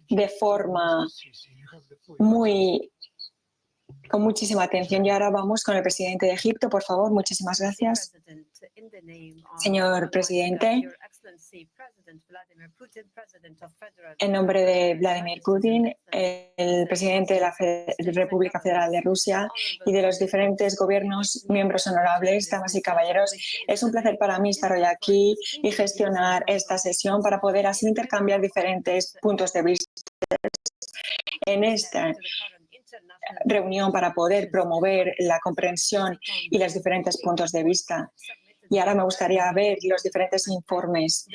de forma con muchísima atención. Y ahora vamos con el presidente de Egipto, por favor. Muchísimas gracias. Señor presidente, en nombre de Vladimir Putin, el presidente de la República Federal de Rusia y de los diferentes gobiernos, miembros honorables, damas y caballeros, es un placer para mí estar hoy aquí y gestionar esta sesión para poder así intercambiar diferentes puntos de vista en esta reunión para poder promover la comprensión y los diferentes puntos de vista. Y ahora me gustaría ver los diferentes informes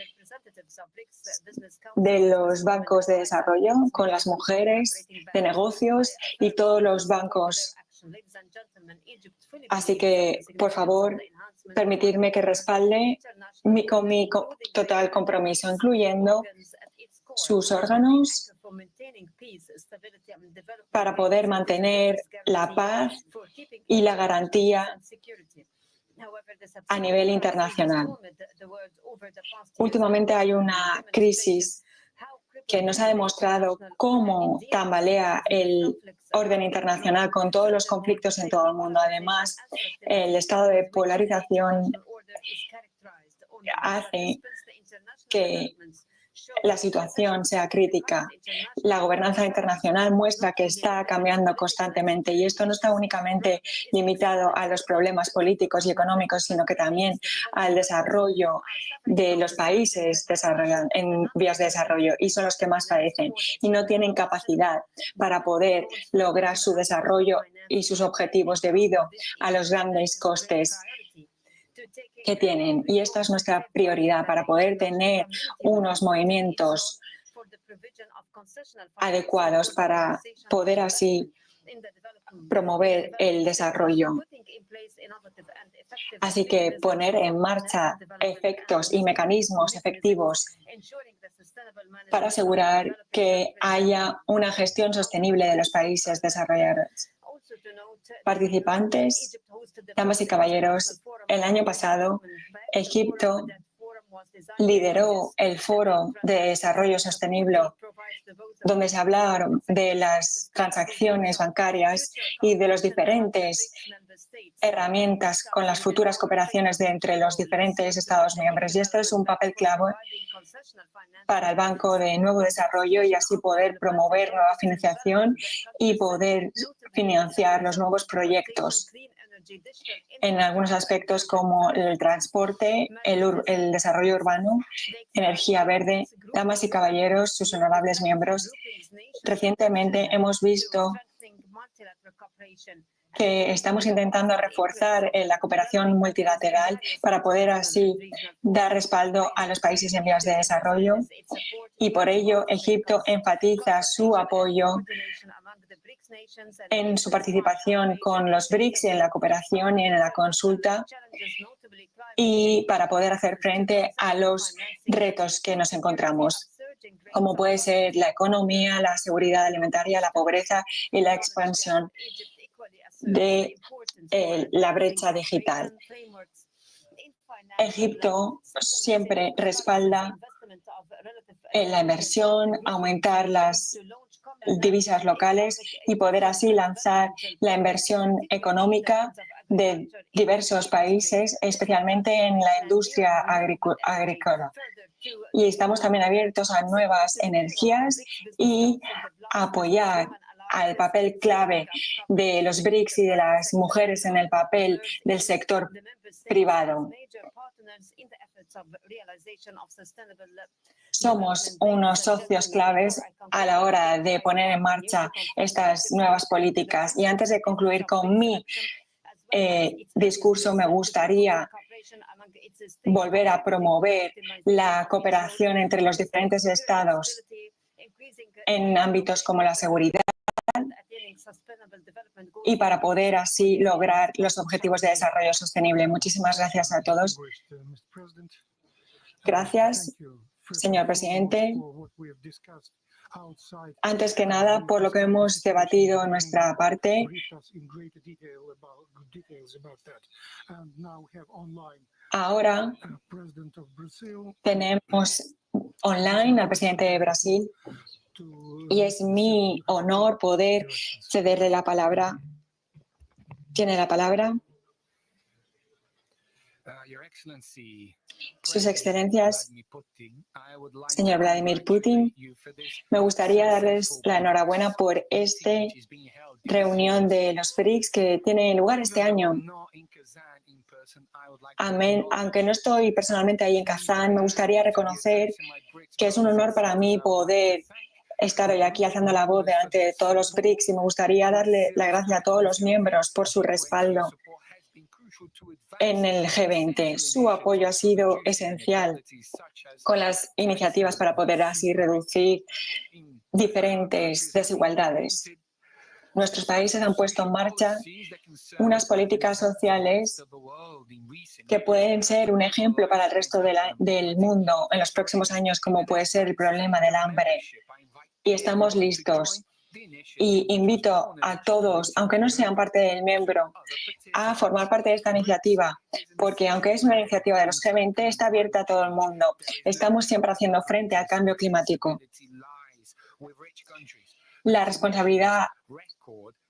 de los bancos de desarrollo con las mujeres, de negocios y todos los bancos. Así que, por favor, permitidme que respalde con mi total compromiso, incluyendo sus órganos para poder mantener la paz y la garantía a nivel internacional. Últimamente hay una crisis que nos ha demostrado cómo tambalea el orden internacional con todos los conflictos en todo el mundo. Además, el estado de polarización hace que la situación sea crítica. La gobernanza internacional muestra que está cambiando constantemente y esto no está únicamente limitado a los problemas políticos y económicos, sino que también al desarrollo de los países en vías de desarrollo, y son los que más padecen y no tienen capacidad para poder lograr su desarrollo y sus objetivos debido a los grandes costes que tienen. Y esta es nuestra prioridad para poder tener unos movimientos adecuados para poder así promover el desarrollo. Así que poner en marcha efectos y mecanismos efectivos para asegurar que haya una gestión sostenible de los países desarrollados. Participantes, damas y caballeros, el año pasado Egipto lideró el Foro de Desarrollo Sostenible, donde se hablaron de las transacciones bancarias y de las diferentes herramientas con las futuras cooperaciones entre los diferentes Estados miembros. Y esto es un papel clave para el Banco de Nuevo Desarrollo y así poder promover nueva financiación y poder financiar los nuevos proyectos en algunos aspectos como el transporte, el desarrollo urbano, energía verde. Damas y caballeros, sus honorables miembros, recientemente hemos visto que estamos intentando reforzar la cooperación multilateral para poder así dar respaldo a los países en vías de desarrollo, y por ello Egipto enfatiza su apoyo en su participación con los Brics, en la cooperación y en la consulta, y para poder hacer frente a los retos que nos encontramos, como puede ser la economía, la seguridad alimentaria, la pobreza y la expansión de la brecha digital. Egipto siempre respalda la inversión, aumentar las divisas locales y poder así lanzar la inversión económica de diversos países, especialmente en la industria agrícola. Y estamos también abiertos a nuevas energías y apoyar al papel clave de los Brics y de las mujeres en el papel del sector privado. Somos unos socios claves a la hora de poner en marcha estas nuevas políticas. Y antes de concluir con mi discurso, me gustaría volver a promover la cooperación entre los diferentes estados en ámbitos como la seguridad y para poder así lograr los objetivos de desarrollo sostenible. Muchísimas gracias a todos. Gracias, señor presidente. Antes que nada, por lo que hemos debatido en nuestra parte, ahora tenemos online al presidente de Brasil. Y es mi honor poder cederle la palabra. ¿Tiene la palabra? Sus Excelencias, señor Vladimir Putin, me gustaría darles la enhorabuena por esta reunión de los Brics que tiene lugar este año. Aunque no estoy personalmente ahí en Kazán, me gustaría reconocer que es un honor para mí poder estar hoy aquí alzando la voz delante de todos los Brics y me gustaría darle las gracias a todos los miembros por su respaldo en el G20. Su apoyo ha sido esencial con las iniciativas para poder así reducir diferentes desigualdades. Nuestros países han puesto en marcha unas políticas sociales que pueden ser un ejemplo para el resto del mundo en los próximos años, como puede ser el problema del hambre. Y estamos listos. Y invito a todos, aunque no sean parte del miembro, a formar parte de esta iniciativa, porque aunque es una iniciativa de los G20, está abierta a todo el mundo. Estamos siempre haciendo frente al cambio climático. La responsabilidad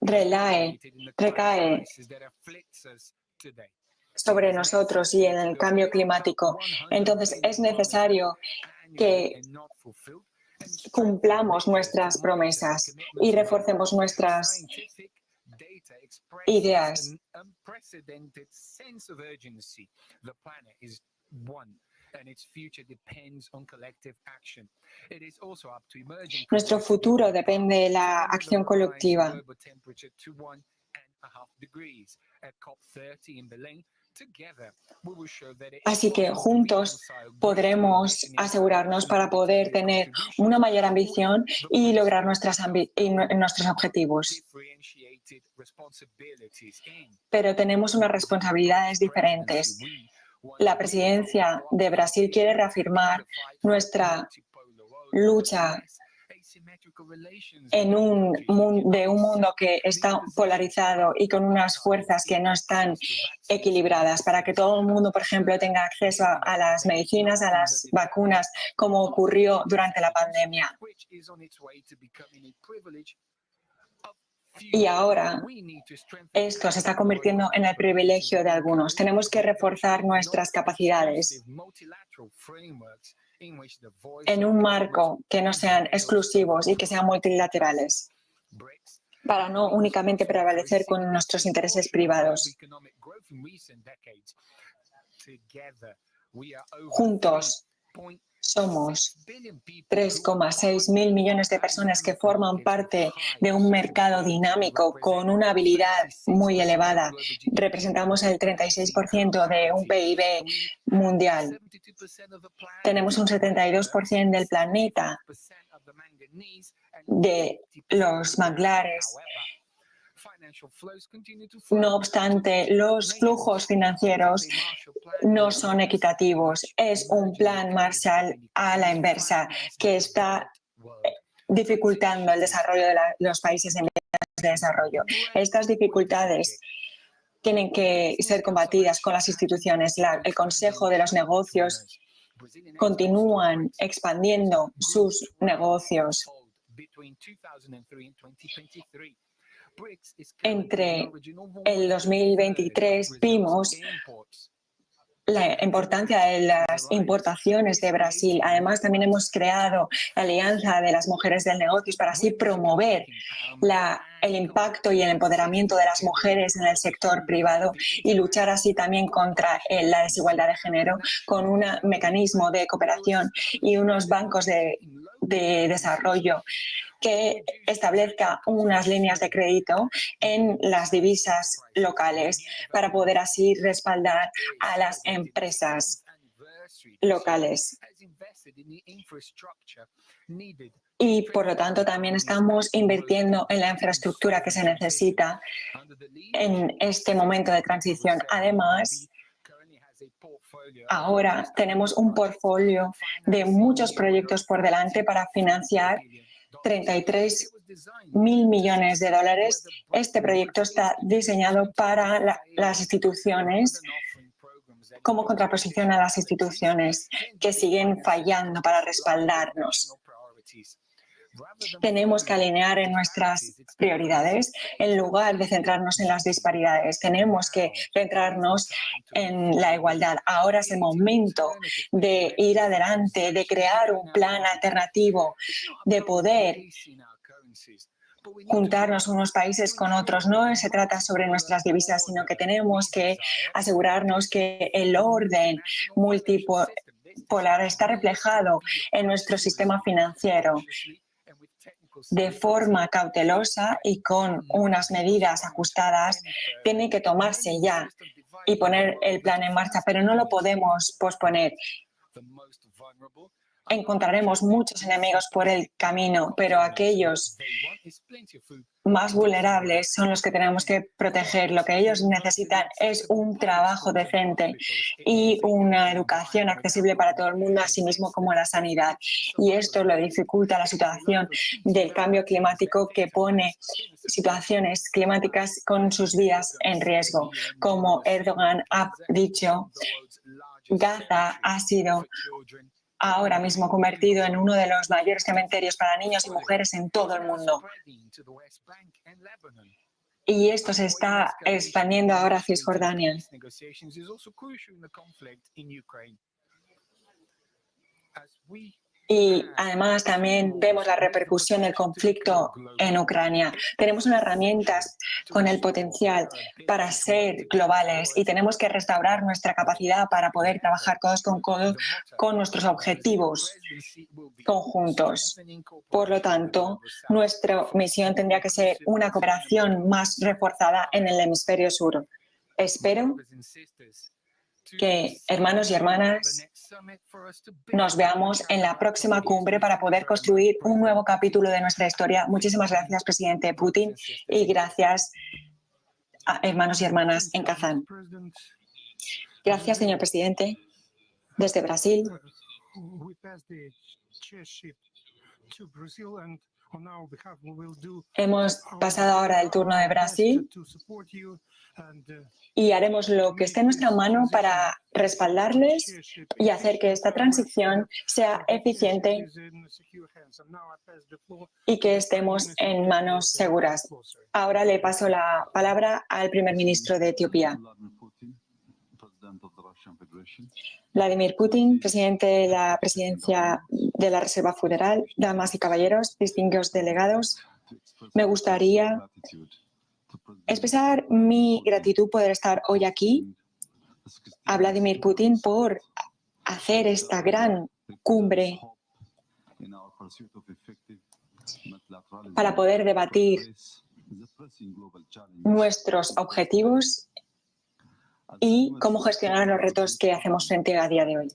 recae sobre nosotros y en el cambio climático. Entonces, es necesario que cumplamos nuestras promesas y reforcemos nuestras ideas. Nuestro futuro depende de la acción colectiva. Así que juntos podremos asegurarnos para poder tener una mayor ambición y lograr nuestros objetivos. Pero tenemos unas responsabilidades diferentes. La presidencia de Brasil quiere reafirmar nuestra lucha de un mundo que está polarizado y con unas fuerzas que no están equilibradas, para que todo el mundo, por ejemplo, tenga acceso a las medicinas, a las vacunas, como ocurrió durante la pandemia. Y ahora esto se está convirtiendo en el privilegio de algunos. Tenemos que reforzar nuestras capacidades en un marco que no sean exclusivos y que sean multilaterales, para no únicamente prevalecer con nuestros intereses privados. Juntos somos 3,6 mil millones de personas que forman parte de un mercado dinámico con una habilidad muy elevada. Representamos el 36% de un PIB mundial. Tenemos un 72% del planeta, de los manglares. No obstante, los flujos financieros no son equitativos. Es un plan Marshall a la inversa que está dificultando el desarrollo de los países en vías de desarrollo. Estas dificultades tienen que ser combatidas con las instituciones. El Consejo de los Negocios continúan expandiendo sus negocios. Entre el 2023 vimos la importancia de las importaciones de Brasil. Además, también hemos creado la Alianza de las Mujeres del Negocio para así promover el impacto y el empoderamiento de las mujeres en el sector privado y luchar así también contra la desigualdad de género con un mecanismo de cooperación y unos bancos de desarrollo que establezca unas líneas de crédito en las divisas locales para poder así respaldar a las empresas locales. Y, por lo tanto, también estamos invirtiendo en la infraestructura que se necesita en este momento de transición. Además, ahora tenemos un portfolio de muchos proyectos por delante para financiar 33 mil millones de dólares. Este proyecto está diseñado para las instituciones como contraposición a las instituciones que siguen fallando para respaldarnos. Tenemos que alinear en nuestras prioridades en lugar de centrarnos en las disparidades. Tenemos que centrarnos en la igualdad. Ahora es el momento de ir adelante, de crear un plan alternativo, de poder juntarnos unos países con otros. No se trata sobre nuestras divisas, sino que tenemos que asegurarnos que el orden multipolar está reflejado en nuestro sistema financiero de forma cautelosa y con unas medidas ajustadas. Tiene que tomarse ya y poner el plan en marcha, pero no lo podemos posponer. Encontraremos muchos enemigos por el camino, pero aquellos más vulnerables son los que tenemos que proteger. Lo que ellos necesitan es un trabajo decente y una educación accesible para todo el mundo, así mismo como la sanidad. Y esto lo dificulta la situación del cambio climático, que pone situaciones climáticas con sus vidas en riesgo. Como Erdogan ha dicho, Gaza ha sido ahora mismo convertido en uno de los mayores cementerios para niños y mujeres en todo el mundo. Y esto se está expandiendo ahora a Cisjordania. Y además también vemos la repercusión del conflicto en Ucrania. Tenemos unas herramientas con el potencial para ser globales y tenemos que restaurar nuestra capacidad para poder trabajar codos con codos con nuestros objetivos conjuntos. Por lo tanto, nuestra misión tendría que ser una cooperación más reforzada en el hemisferio sur. Espero que, hermanos y hermanas, nos veamos en la próxima cumbre para poder construir un nuevo capítulo de nuestra historia. Muchísimas gracias, presidente Putin, y gracias a hermanos y hermanas en Kazán. Gracias, señor presidente. Desde Brasil. Hemos pasado ahora el turno de Brasil y haremos lo que esté en nuestra mano para respaldarles y hacer que esta transición sea eficiente y que estemos en manos seguras. Ahora le paso la palabra al primer ministro de Etiopía. Vladimir Putin, presidente de la Presidencia de la Reserva Federal, damas y caballeros, distinguidos delegados, me gustaría expresar mi gratitud por estar hoy aquí a Vladimir Putin por hacer esta gran cumbre para poder debatir nuestros objetivos y cómo gestionar los retos que hacemos frente a día de hoy.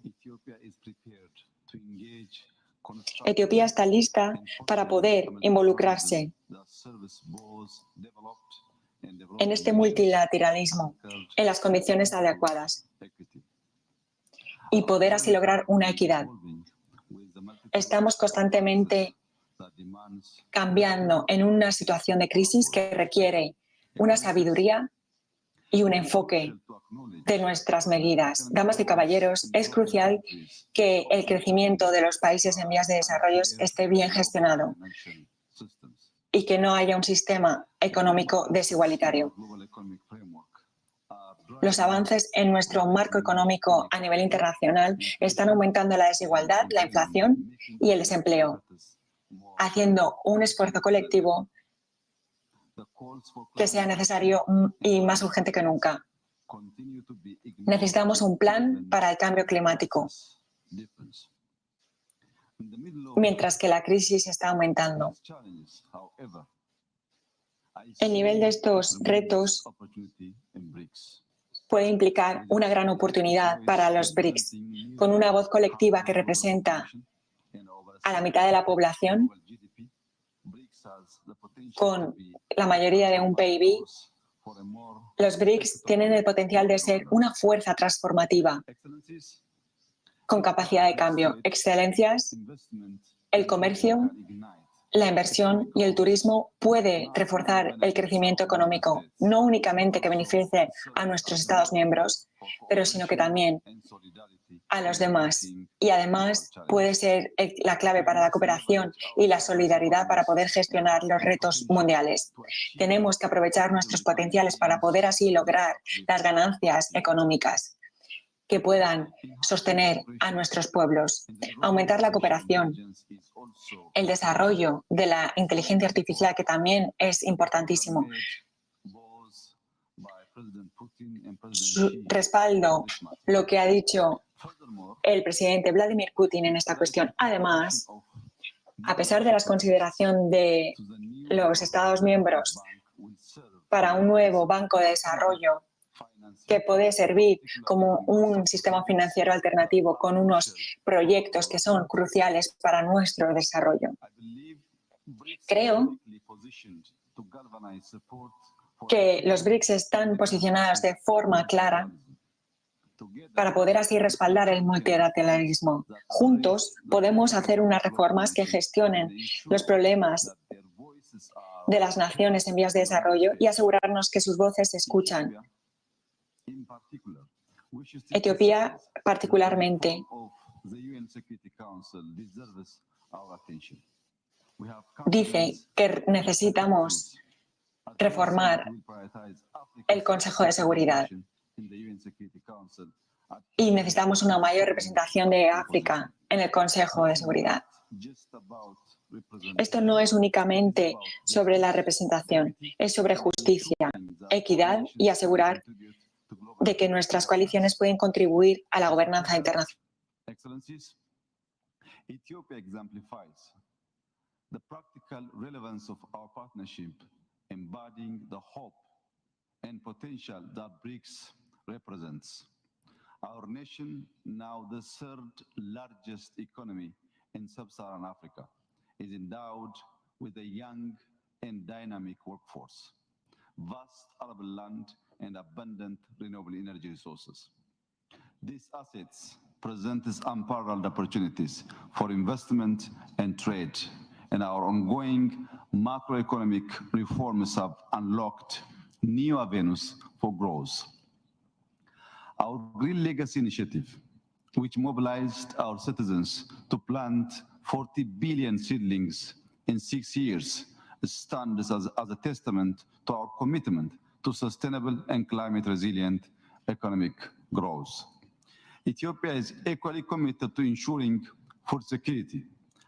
Etiopía está lista para poder involucrarse en este multilateralismo en las condiciones adecuadas y poder así lograr una equidad. Estamos constantemente cambiando en una situación de crisis que requiere una sabiduría y un enfoque de nuestras medidas. Damas y caballeros, es crucial que el crecimiento de los países en vías de desarrollo esté bien gestionado y que no haya un sistema económico desigualitario. Los avances en nuestro marco económico a nivel internacional están aumentando la desigualdad, la inflación y el desempleo, haciendo un esfuerzo colectivo que sea necesario y más urgente que nunca. Necesitamos un plan para el cambio climático, mientras que la crisis está aumentando. El nivel de estos retos puede implicar una gran oportunidad para los Brics, con una voz colectiva que representa a la mitad de la población, con la mayoría de un PIB. Los Brics tienen el potencial de ser una fuerza transformativa con capacidad de cambio. Excelencias, el comercio, la inversión y el turismo puede reforzar el crecimiento económico, no únicamente que beneficie a nuestros Estados miembros, pero sino que también a los demás. Y además puede ser la clave para la cooperación y la solidaridad para poder gestionar los retos mundiales. Tenemos que aprovechar nuestros potenciales para poder así lograr las ganancias económicas que puedan sostener a nuestros pueblos, aumentar la cooperación, el desarrollo de la inteligencia artificial, que también es importantísimo. Respaldo lo que ha dicho el presidente Vladimir Putin en esta cuestión. Además, a pesar de las consideraciones de los Estados miembros para un nuevo banco de desarrollo que puede servir como un sistema financiero alternativo con unos proyectos que son cruciales para nuestro desarrollo. Creo que los Brics están posicionados de forma clara para poder así respaldar el multilateralismo. Juntos podemos hacer unas reformas que gestionen los problemas de las naciones en vías de desarrollo y asegurarnos que sus voces se escuchan. Etiopía, particularmente, dice que necesitamos reformar el Consejo de Seguridad y necesitamos una mayor representación de África en el Consejo de Seguridad. Esto no es únicamente sobre la representación, es sobre justicia, equidad y asegurar de que nuestras coaliciones pueden contribuir a la gobernanza internacional. Ethiopia exemplifies the practical relevance of our partnership, embodying the hope and potential that Brics represents. Our nation, now the third largest economy in sub-Saharan Africa, is endowed with a young and dynamic workforce, vast arable land, and abundant renewable energy resources. These assets present unparalleled opportunities for investment and trade, and our ongoing macroeconomic reforms have unlocked new avenues for growth. Our Green Legacy Initiative, which mobilized our citizens to plant 40 billion seedlings in 6 years, stands as a testament to our commitment to sustainable and climate-resilient economic growth. Ethiopia is equally committed to ensuring food security,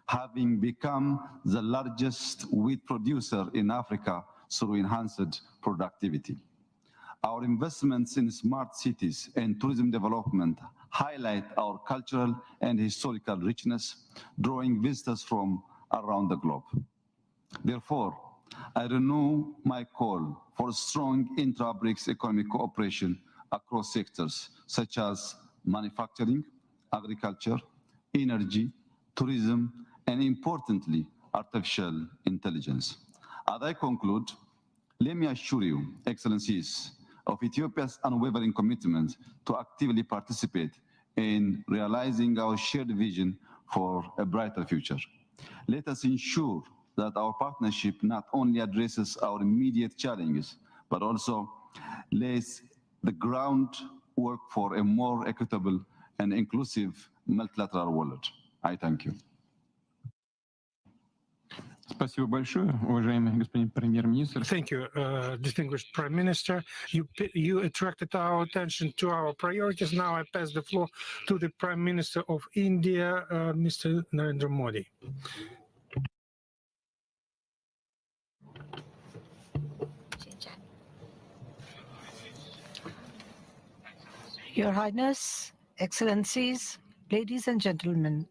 having become the largest wheat producer in Africa through enhanced productivity. Our investments in smart cities and tourism development highlight our cultural and historical richness, drawing visitors from around the globe. Therefore, I renew my call for strong intra-Brics economic cooperation across sectors such as manufacturing, agriculture, energy, tourism, and importantly, artificial intelligence. As I conclude, let me assure you, Excellencies, of Ethiopia's unwavering commitment to actively participate in realizing our shared vision for a brighter future. Let us ensure that our partnership not only addresses our immediate challenges, but also lays the groundwork for a more equitable and inclusive multilateral world. I thank you. Спасибо большое, уважаемый господин премьер-министр. Thank you, distinguished Prime Minister. You attracted our attention to our priorities. Now I pass the floor to the Prime Minister of India, Mr. Narendra Modi. Your Highness, Excellencies, ladies and gentlemen,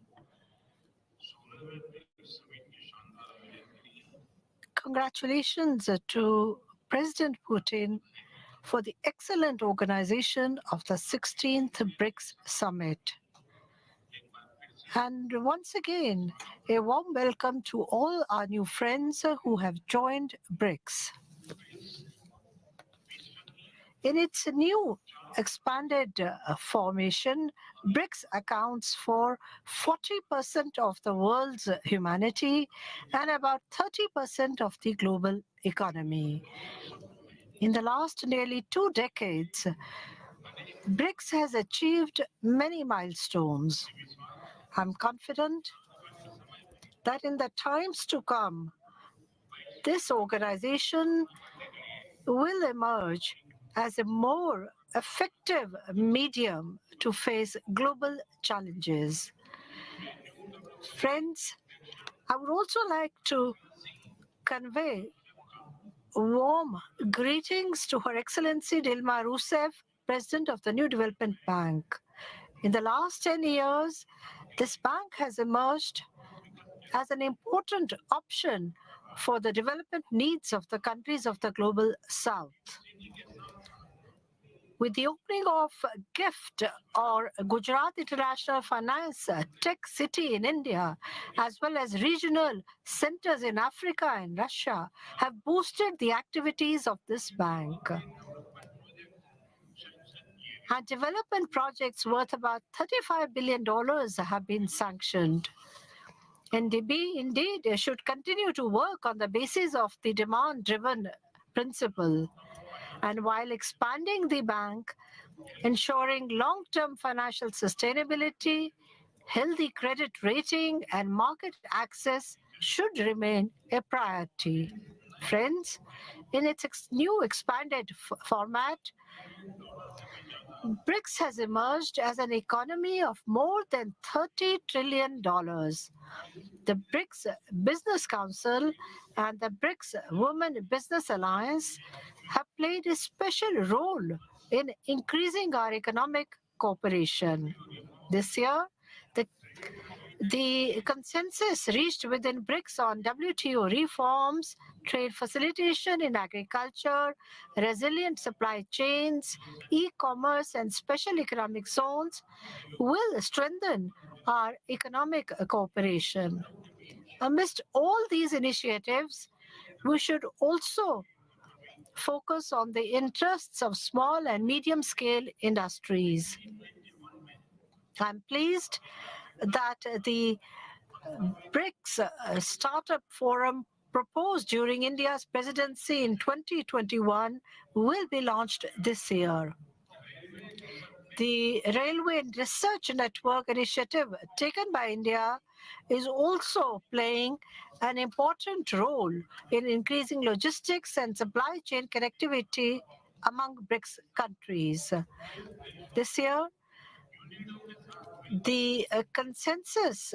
congratulations to President Putin for the excellent organization of the 16th Brics Summit. And once again, a warm welcome to all our new friends who have joined Brics. In its new expanded formation, BRICS accounts for 40% of the world's humanity and about 30% of the global economy. In the last nearly 2 decades, BRICS has achieved many milestones. I'm confident that in the times to come, this organization will emerge as a more effective medium to face global challenges. Friends, I would also like to convey warm greetings to Her Excellency Dilma Rousseff, President of the New Development Bank. In the last 10 years, this bank has emerged as an important option for the development needs of the countries of the global south. With the opening of GIFT or Gujarat International Finance Tech City in India, as well as regional centers in Africa and Russia, have boosted the activities of this bank. And development projects worth about $35 billion have been sanctioned. NDB indeed should continue to work on the basis of the demand-driven principle. And while expanding the bank, ensuring long-term financial sustainability, healthy credit rating, and market access should remain a priority. Friends, in its new expanded format, BRICS has emerged as an economy of more than $30 trillion. The BRICS Business Council and the BRICS Women Business Alliance have played a special role in increasing our economic cooperation. This year, the consensus reached within BRICS on WTO reforms, trade facilitation in agriculture, resilient supply chains, e-commerce, and special economic zones will strengthen our economic cooperation. Amidst all these initiatives, we should also focus on the interests of small and medium-scale industries. I'm pleased that the BRICS Startup Forum proposed during India's presidency in 2021 will be launched this year. The Railway and Research Network initiative taken by India is also playing an important role in increasing logistics and supply chain connectivity among BRICS countries. This year, the consensus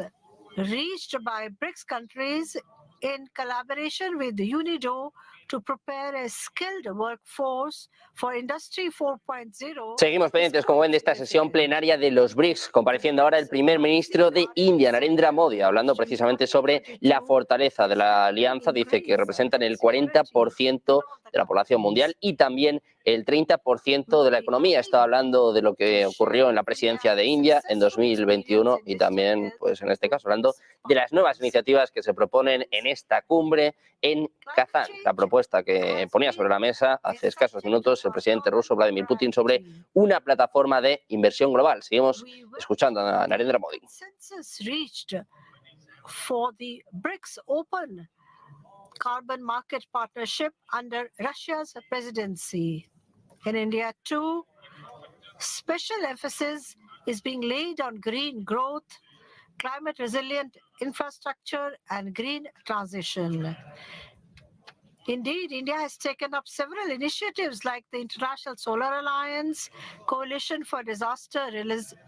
reached by BRICS countries in collaboration with UNIDO to prepare a skilled workforce for Industry 4.0. Seguimos pendientes, como ven, de esta sesión plenaria de los BRICS, compareciendo ahora el primer ministro de India, Narendra Modi, hablando precisamente sobre la fortaleza de la alianza. Dice que representan el 40% de la población mundial y también el 30% de la economía. Estaba hablando de lo que ocurrió en la presidencia de India en 2021 y también, pues en este caso, hablando de las nuevas iniciativas que se proponen en esta cumbre en Kazán. La propuesta que ponía sobre la mesa hace escasos minutos el presidente ruso Vladimir Putin sobre una plataforma de inversión global. Seguimos escuchando a Narendra Modi. For the BRICS Open Carbon Market Partnership under Russia's presidency. In India, too, special emphasis is being laid on green growth, climate resilient infrastructure, and green transition. Indeed, India has taken up several initiatives like the International Solar Alliance, Coalition for Disaster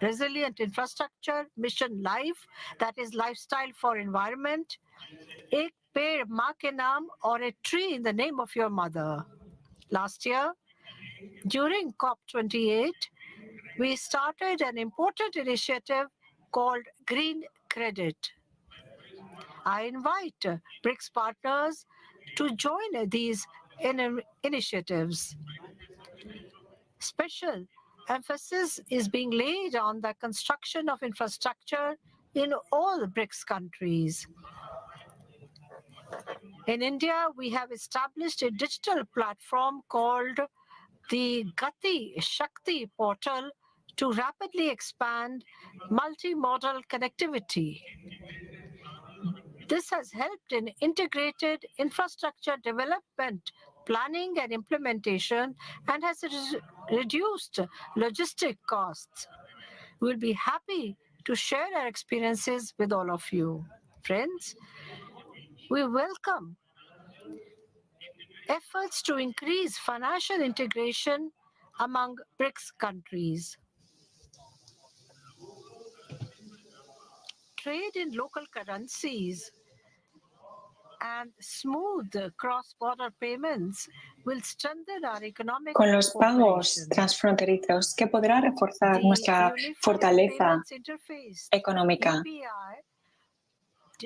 Resilient Infrastructure, Mission Life, that is Lifestyle for Environment, Ek Ped Maa Ke Naam, or a tree in the name of your mother. Last year, during COP28, we started an important initiative called Green Credit. I invite BRICS partners to join these initiatives. Special emphasis is being laid on the construction of infrastructure in all BRICS countries. In India, we have established a digital platform called the Gati Shakti portal to rapidly expand multimodal connectivity. This has helped in integrated infrastructure development, planning and implementation, and has reduced logistic costs. We'll be happy to share our experiences with all of you. Friends, we welcome efforts to increase financial integration among BRICS countries. Trade in local currencies and smooth cross-border payments will strengthen our economic Con los pagos cooperation. transfronterizos, que podrá reforzar The nuestra Unified fortaleza Payments Interface, económica. UPI,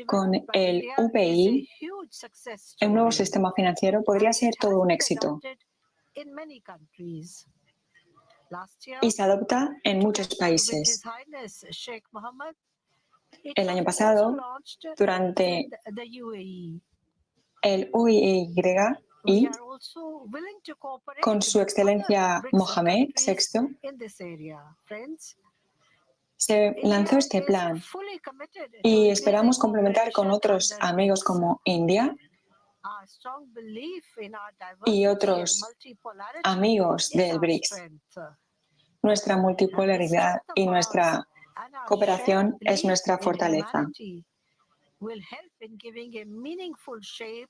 Con developed by el India, is a UPI, huge success el nuevo story, sistema financiero podría and ser it todo has un been éxito adopted in many countries. Last year, y se adopta en muchos together with His países. Highness Sheikh Mohammed, it El was año also pasado, launched durante in the UAE. el UIY We y are also willing to cooperate con su with excelencia other BRICS Mohamed countries VI, in this area. Friends, se lanzó India este is plan fully committed to y increasing esperamos complementar con cooperation otros under amigos BRICS. como India Our strong belief in our y diversity and otros multipolarity amigos is del our BRICS. strength. Nuestra And the multipolaridad strength y of nuestra ours and our shared cooperación es belief nuestra in fortaleza. humanity will help in giving a meaningful shape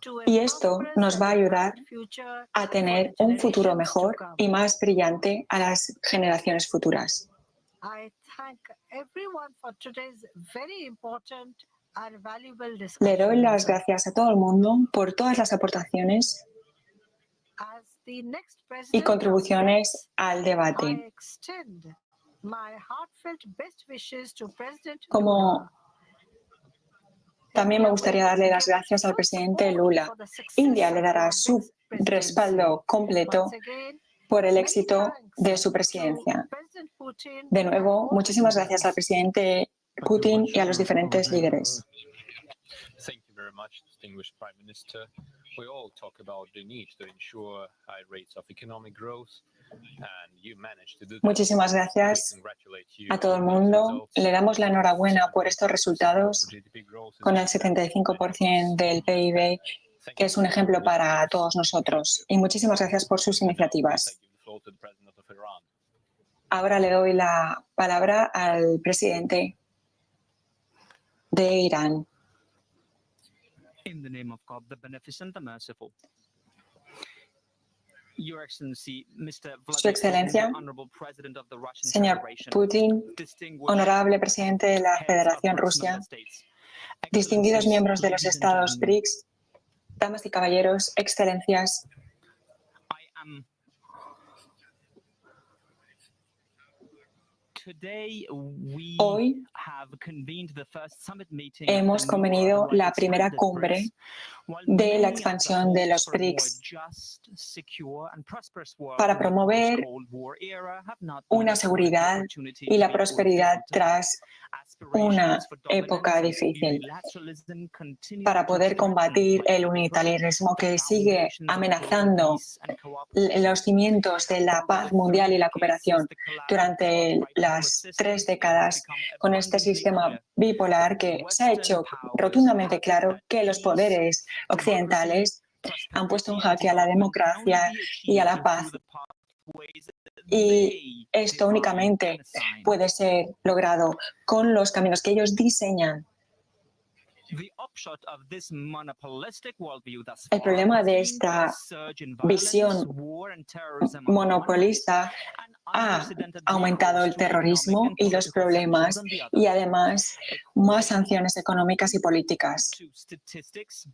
to a Y esto prosperous nos and va a a ayudar bright future a for tener the un futuro generations to mejor come. y más brillante a las generaciones futuras. I thank everyone for today's very important and valuable Le doy las discussions. gracias a todo el mundo por todas las aportaciones As the next y president of contribuciones BRICS, al I debate. extend my heartfelt best wishes to President Como Lula. también me India gustaría will darle las give gracias al full presidente support Lula. for the success India le of dará our su BRICS presidency. respaldo completo Once again, por el many éxito thanks de su to presidencia. President Putin De and nuevo, all the muchísimas gracias al leaders. presidente Putin y a los diferentes líderes. Thank you very much, distinguished Prime Minister. We all talk about the need to ensure high rates of economic growth, and you managed to do that. Muchísimas We gracias congratulate you a todo el on those mundo. results. Le damos la enhorabuena por estos 75% resultados of GDP growth is con el being managed by 75% del PIB, Thank que you es un for ejemplo your para leadership. todos nosotros. Y muchísimas gracias por sus And now, please, I iniciativas. give the floor to the President of Iran. Ahora le doy la palabra al presidente de Irán. In the name of God, the Beneficent, the Merciful. Your Excellency, Mr. Su Vladimir Putin, Excelencia, the Honorable President of the Russian señor Federation, Putin, distinguished honorable presidente de la heads of Federación BRICS Rusia, member states, distinguidos Excellencies, miembros de los ladies and estados gentlemen, BRICS, damas y caballeros, excelencias, I am today we hoy have convened the first summit meeting hemos of the new convenido or the la right primera expanded cumbre BRICS, while de la many are expansión de los for a more BRICS just, secure and prosperous world para in the promover post-Cold War era have not been una afforded the seguridad opportunity y to la be prosperidad fulfilled. tras una Aspirations for dominance época and difícil unilateralism continue para to poder threaten combatir much el of the growth, unilateralismo the que sigue foundations of global amenazando peace and cooperation. los cimientos de la Over paz the mundial y la 30 cooperación cases, the collapse of durante the las bipolar 3 system, it has décadas become con este abundantly sistema clear bipolar que se ha Western hecho powers rotundamente have claro that que los peace, poderes democracy, occidentales han puesto en prosperity and jaque a la development can only democracia be y a achieved la paz, through the pathways that y they esto define únicamente and assign. puede ser logrado con los caminos que ellos diseñan. The upshot of this monopolistic worldview thus El far problema has de been esta the surge in violence, visión war and terrorism on the one hand, monopolista and ha unprecedented aumentado recourse el to economic terrorismo and y los political sanctions problemas on the other. y además más sanciones económicas y políticas. To statistics,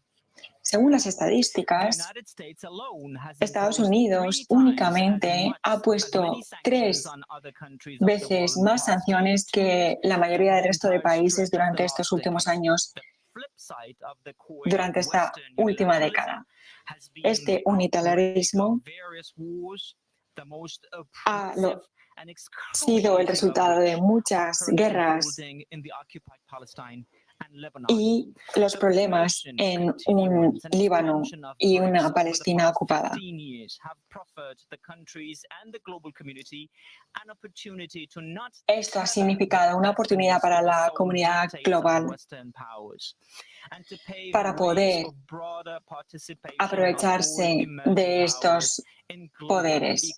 Según las the estadísticas, United States alone has Estados imposed Unidos 3 times únicamente as ha many puesto sanctions 3 on other countries of the veces world in the más past sanciones que years la mayoría than del the resto de entire países stretch of the durante last estos últimos decade. años, The flip side of the coin durante of esta Western última unilateralism década. has been Este the outbreak unilateralismo of various wars, the most ha oppressive and sido el excruciating of resultado de which are muchas currently guerras unfolding in the occupied Palestine y los problemas en un Líbano y una Palestina ocupada. Esto ha significado una oportunidad para la comunidad global para poder aprovecharse de estos poderes.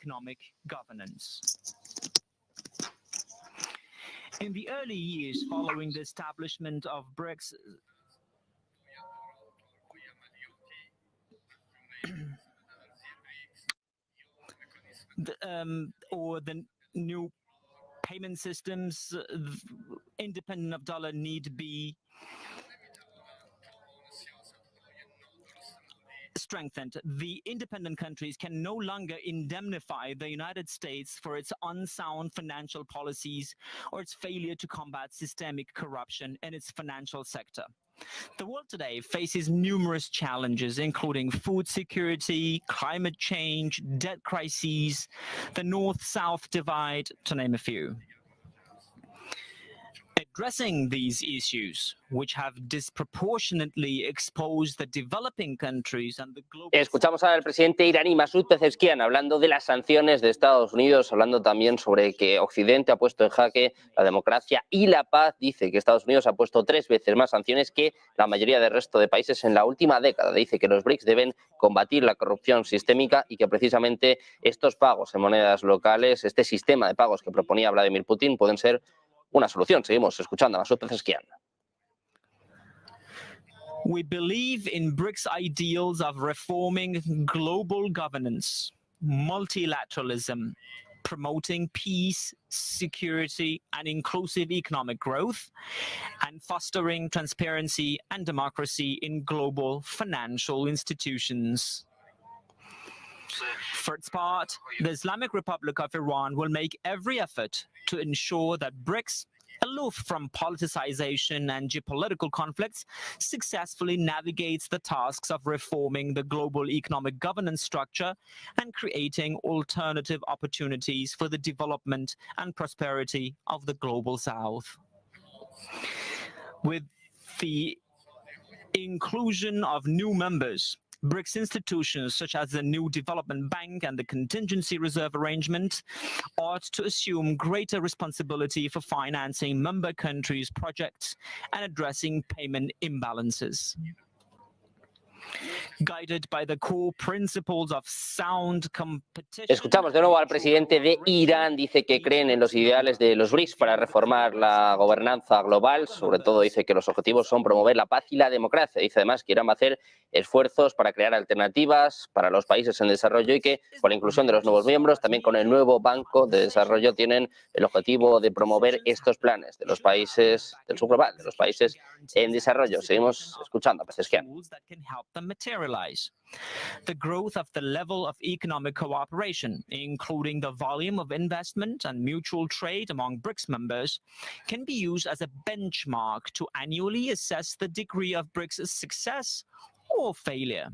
In the early years following the establishment of Brics, or the new payment systems independent of dollar need be strengthened. The independent countries can no longer indemnify the United States for its unsound financial policies or its failure to combat systemic corruption in its financial sector. The world today faces numerous challenges, including food security, climate change, debt crises, the North-South divide, to name a few. Addressing these issues, which have disproportionately exposed the developing countries and the global... Escuchamos al presidente iraní Masoud Pezeshkian hablando de las sanciones de Estados Unidos, hablando también sobre que Occidente ha puesto en jaque la democracia y la paz. Dice que Estados Unidos ha puesto 3 veces más sanciones que la mayoría del resto de países en la última década. Dice que los Brics deben combatir la corrupción sistémica y que precisamente estos pagos en monedas locales, este sistema de pagos que proponía Vladimir Putin, pueden ser una solución. Seguimos escuchando a Masoud Pezeshkian. We believe in Brics' ideals of reforming global governance, multilateralism, promoting peace, security, and inclusive economic growth, and fostering transparency and democracy in global financial institutions. For its part, the Islamic Republic of Iran will make every effort to ensure that Brics, aloof from politicization and geopolitical conflicts, successfully navigates the tasks of reforming the global economic governance structure and creating alternative opportunities for the development and prosperity of the global South. With the inclusion of new members, Brics institutions such as the New Development Bank and the Contingency Reserve Arrangement ought to assume greater responsibility for financing member countries' projects and addressing payment imbalances. Guided by the core principles of sound competition. Escuchamos de nuevo al presidente de Irán. Dice que creen en los ideales de los Brics para reformar la gobernanza global. Sobre todo dice que los objetivos son promover la paz y la democracia. Dice además que Irán va a hacer esfuerzos para crear alternativas para los países en desarrollo y que con la inclusión de los nuevos miembros, también con el nuevo Banco de Desarrollo, tienen el objetivo de promover estos planes de los países del sur global, de los países en desarrollo. Seguimos escuchando a Pezeshkian. Materialize. The growth of the level of economic cooperation, including the volume of investment and mutual trade among Brics members, can be used as a benchmark to annually assess the degree of Brics' success or failure.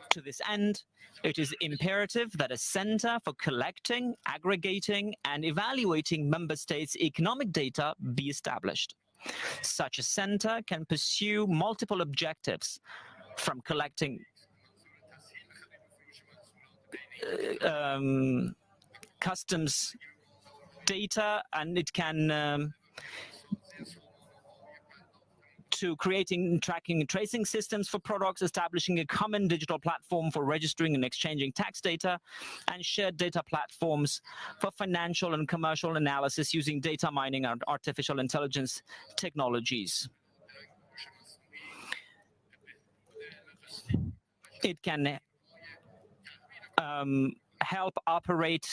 To this end, it is imperative that a center for collecting, aggregating, and evaluating member states' economic data be established. Such a center can pursue multiple objectives, from collecting customs data, and it can to creating, tracking, and tracing systems for products, establishing a common digital platform for registering and exchanging tax data, and shared data platforms for financial and commercial analysis using data mining and artificial intelligence technologies. It can help operate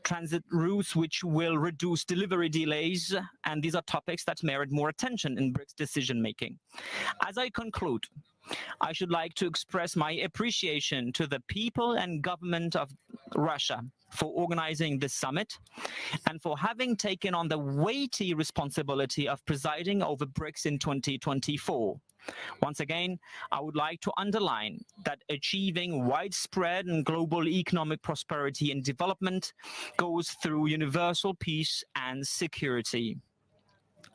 transit routes which will reduce delivery delays, and these are topics that merit more attention in Brics decision-making. As I conclude, I should like to express my appreciation to the people and government of Russia for organizing this summit and for having taken on the weighty responsibility of presiding over Brics in 2024. Once again, I would like to underline that achieving widespread and global economic prosperity and development goes through universal peace and security.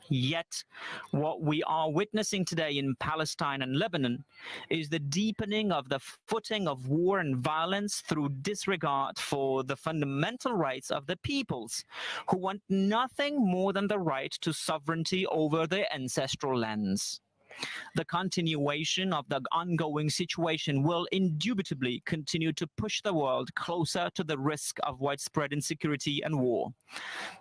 Yet, what we are witnessing today in Palestine and Lebanon is the deepening of the footing of war and violence through disregard for the fundamental rights of the peoples, who want nothing more than the right to sovereignty over their ancestral lands. The continuation of the ongoing situation will indubitably continue to push the world closer to the risk of widespread insecurity and war.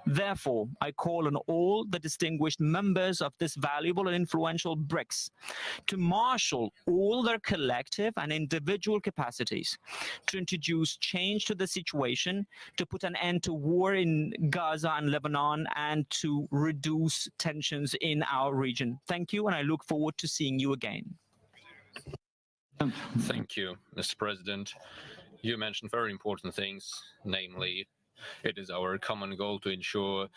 Therefore, I call on all the distinguished members of this valuable and influential Brics to marshal all their collective and individual capacities to introduce change to the situation, to put an end to war in Gaza and Lebanon, and to reduce tensions in our region. Thank you, and I look forward to seeing you again. Thank you, Mr. President. You mentioned very important things, namely, it is our common goal to ensure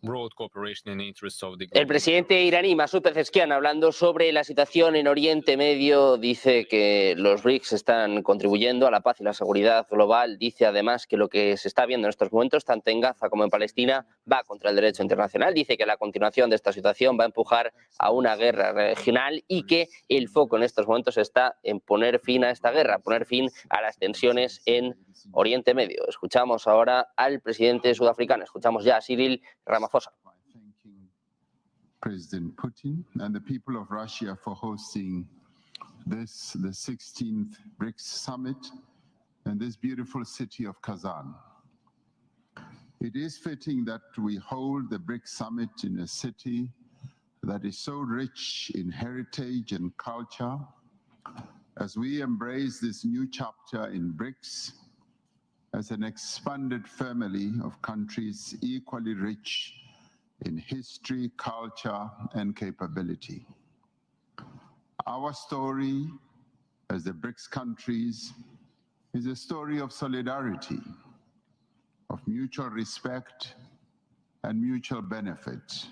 broad cooperation in the interests of the El presidente iraní Masoud Pezeshkian, hablando sobre la situación en Oriente Medio, dice que los Brics están contribuyendo a la paz y la seguridad global. Dice además que lo que se está viendo en estos momentos, tanto en Gaza como en Palestina, va contra el derecho internacional. Dice que la continuación de esta situación va a empujar a una guerra regional y que el foco en estos momentos está en poner fin a esta guerra, poner fin a las tensiones en Oriente Medio. Escuchamos ahora al presidente sudafricano, escuchamos ya a Cyril Ramaphosa. President Putin and the people of Russia for hosting this, the 16th BRICS summit in this beautiful city of Kazan. It is fitting that we hold the BRICS summit in a city that is so rich in heritage and culture as we embrace this new chapter in BRICS as an expanded family of countries equally rich in history, culture, and capability. Our story as the BRICS countries is a story of solidarity, of mutual respect and mutual benefit.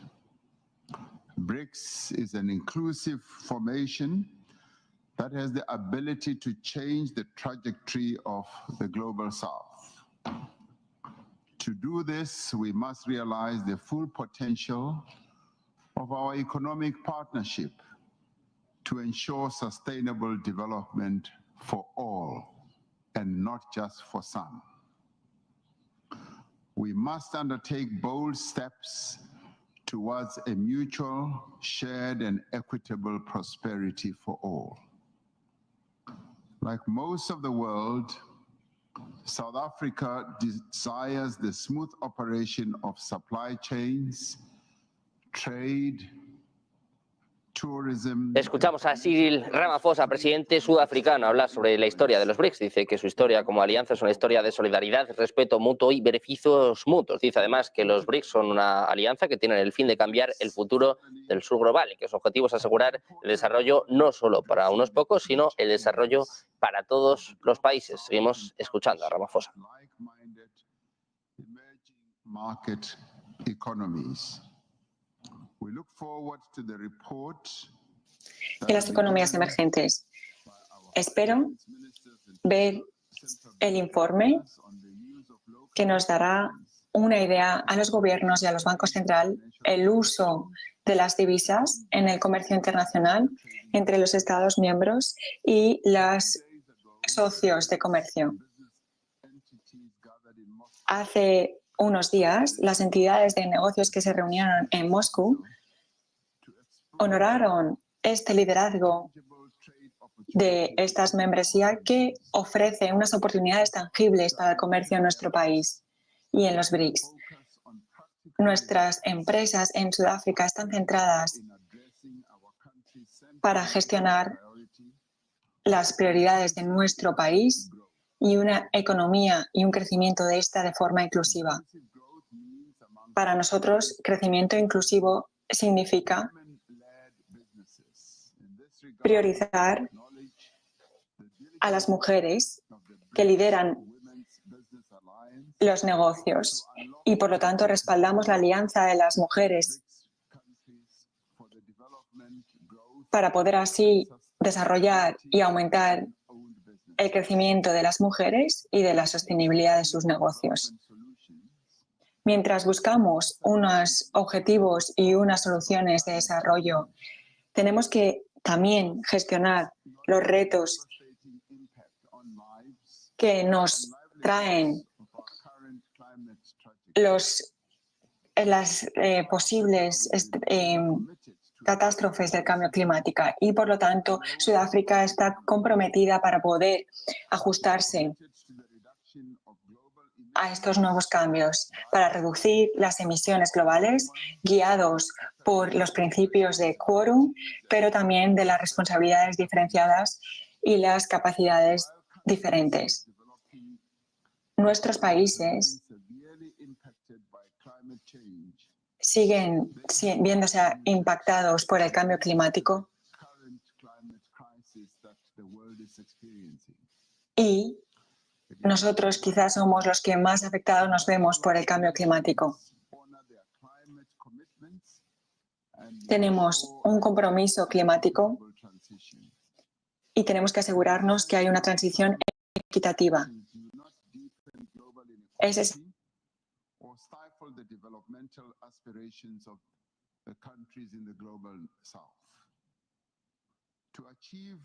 BRICS is an inclusive formation that has the ability to change the trajectory of the global South. To do this, we must realize the full potential of our economic partnership to ensure sustainable development for all and not just for some. We must undertake bold steps towards a mutual, shared, and equitable prosperity for all. Like most of the world, South Africa desires the smooth operation of supply chains, trade, tourism. Escuchamos a Cyril Ramaphosa, presidente sudafricano, hablar sobre la historia de los BRICS. Dice que su historia como alianza es una historia de solidaridad, respeto mutuo y beneficios mutuos. Dice además que los BRICS son una alianza que tiene el fin de cambiar el futuro del sur global y que su objetivo es asegurar el desarrollo no solo para unos pocos, sino el desarrollo para todos los países. Seguimos escuchando a Ramaphosa. Y las economías emergentes. Espero ver el informe que nos dará una idea a los gobiernos y a los bancos centrales el uso de las divisas en el comercio internacional entre los Estados miembros y los socios de comercio. Hace unos días, las entidades de negocios que se reunieron en Moscú honoraron este liderazgo de estas membresías que ofrece unas oportunidades tangibles para el comercio en nuestro país y en los BRICS. Nuestras empresas en Sudáfrica están centradas para gestionar las prioridades de nuestro país y una economía y un crecimiento de esta de forma inclusiva. Para nosotros, crecimiento inclusivo significa priorizar a las mujeres que lideran los negocios y, por lo tanto, respaldamos la alianza de las mujeres para poder así desarrollar y aumentar el crecimiento de las mujeres y de la sostenibilidad de sus negocios. Mientras buscamos unos objetivos y unas soluciones de desarrollo, tenemos que también gestionar los retos que nos traen las posibles catástrofes del cambio climático, y por lo tanto Sudáfrica está comprometida para poder ajustarse a estos nuevos cambios, para reducir las emisiones globales guiados por los principios de quórum, pero también de las responsabilidades diferenciadas y las capacidades diferentes. Nuestros países siguen viéndose impactados por el cambio climático y nosotros quizás somos los que más afectados nos vemos por el cambio climático. Tenemos un compromiso climático y tenemos que asegurarnos que hay una transición equitativa. Ese es the developmental aspirations of the countries in the global south. To achieve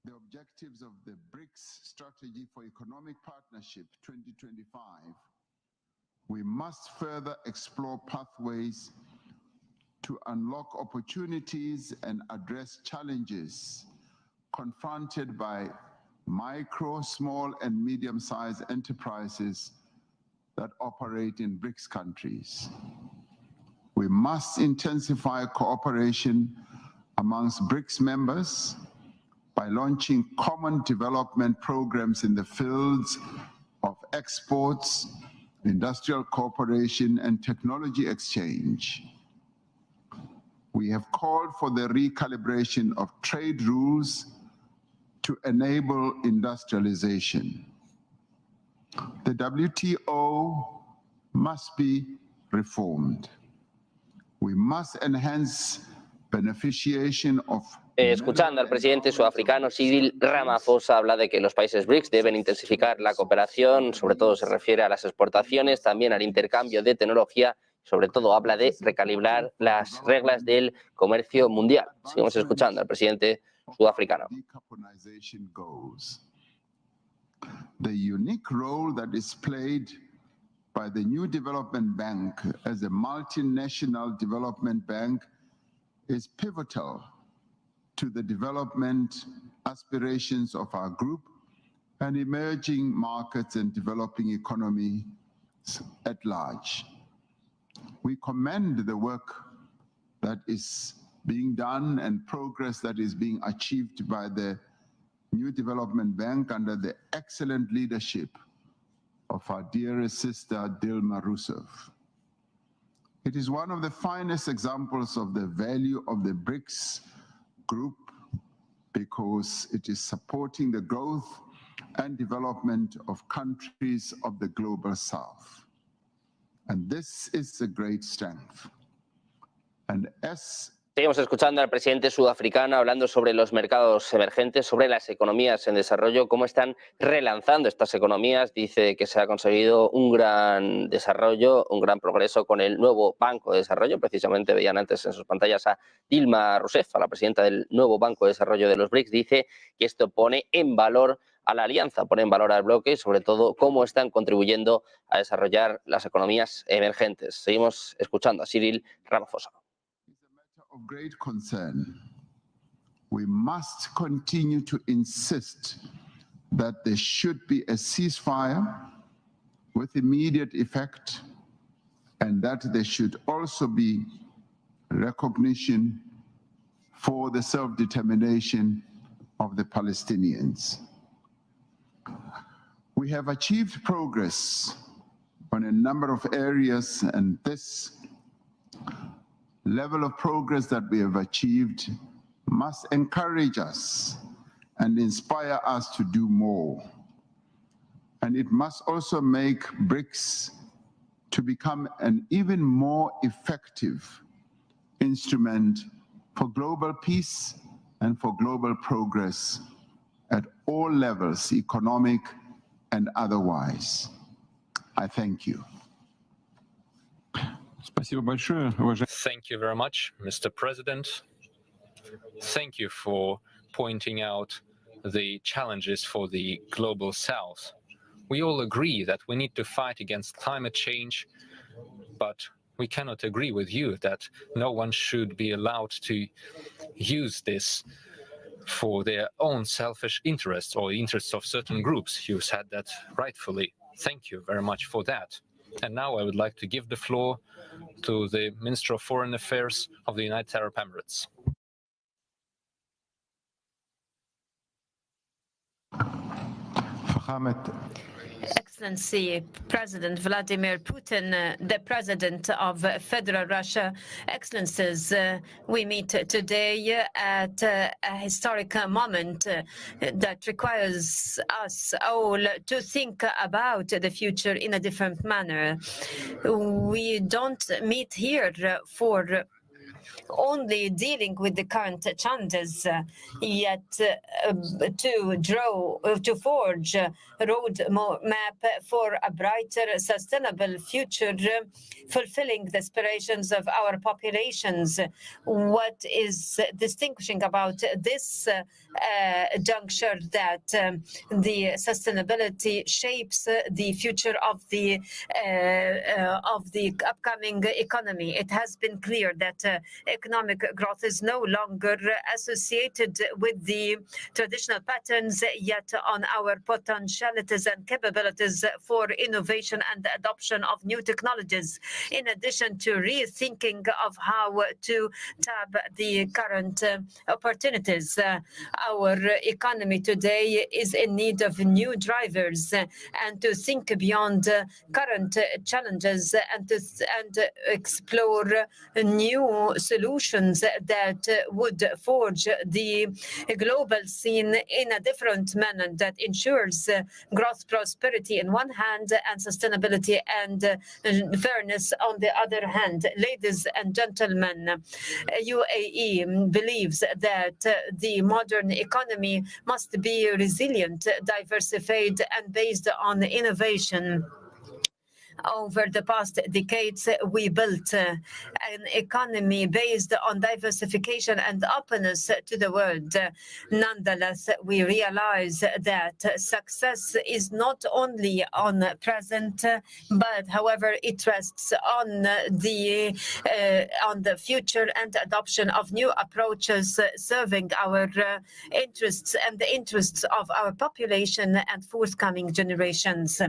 the objectives of the Brics Strategy for Economic Partnership 2025, we must further explore pathways to unlock opportunities and address challenges confronted by micro, small, and medium-sized enterprises that operate in Brics countries. We must intensify cooperation amongst Brics members by launching common development programs in the fields of exports, industrial cooperation, and technology exchange. We have called for the recalibration of trade rules to enable industrialization. The WTO must be reformed. We must enhance beneficiation of Escuchando al presidente sudafricano Cyril Ramaphosa, habla de que los países BRICS deben intensificar la cooperación, sobre todo se refiere a las exportaciones, también al intercambio de tecnología, sobre todo habla de recalibrar las reglas del comercio mundial. Seguimos escuchando al presidente sudafricano. The unique role that is played by the new development bank as a multinational development bank is pivotal to the development aspirations of our group and emerging markets and developing economies at large. We commend the work that is being done and progress that is being achieved by the New Development Bank under the excellent leadership of our dearest sister, Dilma Rousseff. It is one of the finest examples of the value of the BRICS group because it is supporting the growth and development of countries of the global south. And this is a great strength. And as Seguimos escuchando al presidente sudafricano hablando sobre los mercados emergentes, sobre las economías en desarrollo, cómo están relanzando estas economías. Dice que se ha conseguido un gran desarrollo, un gran progreso con el nuevo Banco de Desarrollo. Precisamente veían antes en sus pantallas a Dilma Rousseff, a la presidenta del nuevo Banco de Desarrollo de los BRICS. Dice que esto pone en valor a la alianza, pone en valor al bloque y sobre todo cómo están contribuyendo a desarrollar las economías emergentes. Seguimos escuchando a Cyril Ramaphosa. Of great concern, we must continue to insist that there should be a ceasefire with immediate effect and that there should also be recognition for the self-determination of the Palestinians. We have achieved progress on a number of areas, and this level of progress that we have achieved must encourage us and inspire us to do more. And it must also make BRICS to become an even more effective instrument for global peace and for global progress at all levels, economic and otherwise. I thank you. Спасибо большое, уважаемый. Thank you very much, Mr. President. Thank you for pointing out the challenges for the global south. We all agree that we need to fight against climate change, but we cannot agree with you that no one should be allowed to use this for their own selfish interests or interests of certain groups. You said that rightfully. Thank you very much for that. And now I would like to give the floor to the Minister of Foreign Affairs of the United Arab Emirates. Excellency President Vladimir Putin, the President of Federal Russia, Excellencies, we meet today at a historic moment that requires us all to think about the future in a different manner. We don't meet here for only dealing with the current challenges, yet to forge a roadmap for a brighter, sustainable future, fulfilling the aspirations of our populations. What is distinguishing about this juncture that the sustainability shapes the future of the upcoming economy. It has been clear that economic growth is no longer associated with the traditional patterns, yet on our potentialities and capabilities for innovation and the adoption of new technologies, in addition to rethinking of how to tap the current opportunities. Our economy today is in need of new drivers and to think beyond current challenges and explore new solutions that would forge the global scene in a different manner that ensures growth, prosperity on one hand, and sustainability and fairness on the other hand. Ladies and gentlemen, UAE believes that the modern economy must be resilient, diversified, and based on innovation. Over the past decades, we built an economy based on diversification and openness to the world. Nonetheless, we realize that success is not only on present, but however, it rests on the future and adoption of new approaches serving our interests and the interests of our population and forthcoming generations.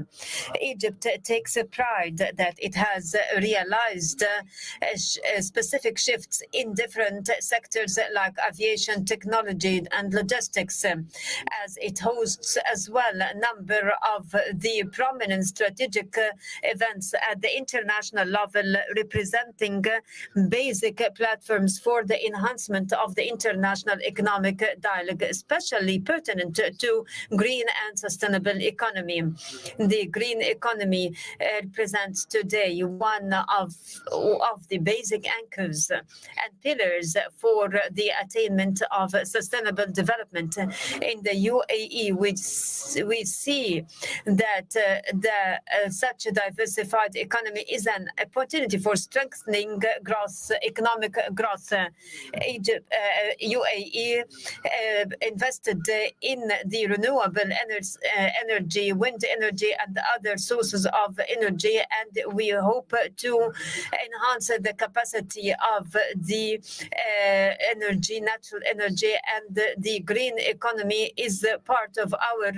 Egypt takes a pride that it has realized specific shifts in different sectors like aviation, technology, and logistics, as it hosts as well a number of the prominent strategic events at the international level, representing basic platforms for the enhancement of the international economic dialogue, especially pertinent to green and sustainable economy. The green economy represents today one of the basic anchors and pillars for the attainment of sustainable development. In the UAE, we see that such a diversified economy is an opportunity for strengthening growth, economic growth. UAE invested in the renewable energy, wind energy, and other sources of energy, and we hope to enhance the capacity of the energy, natural energy, and the green economy is part of our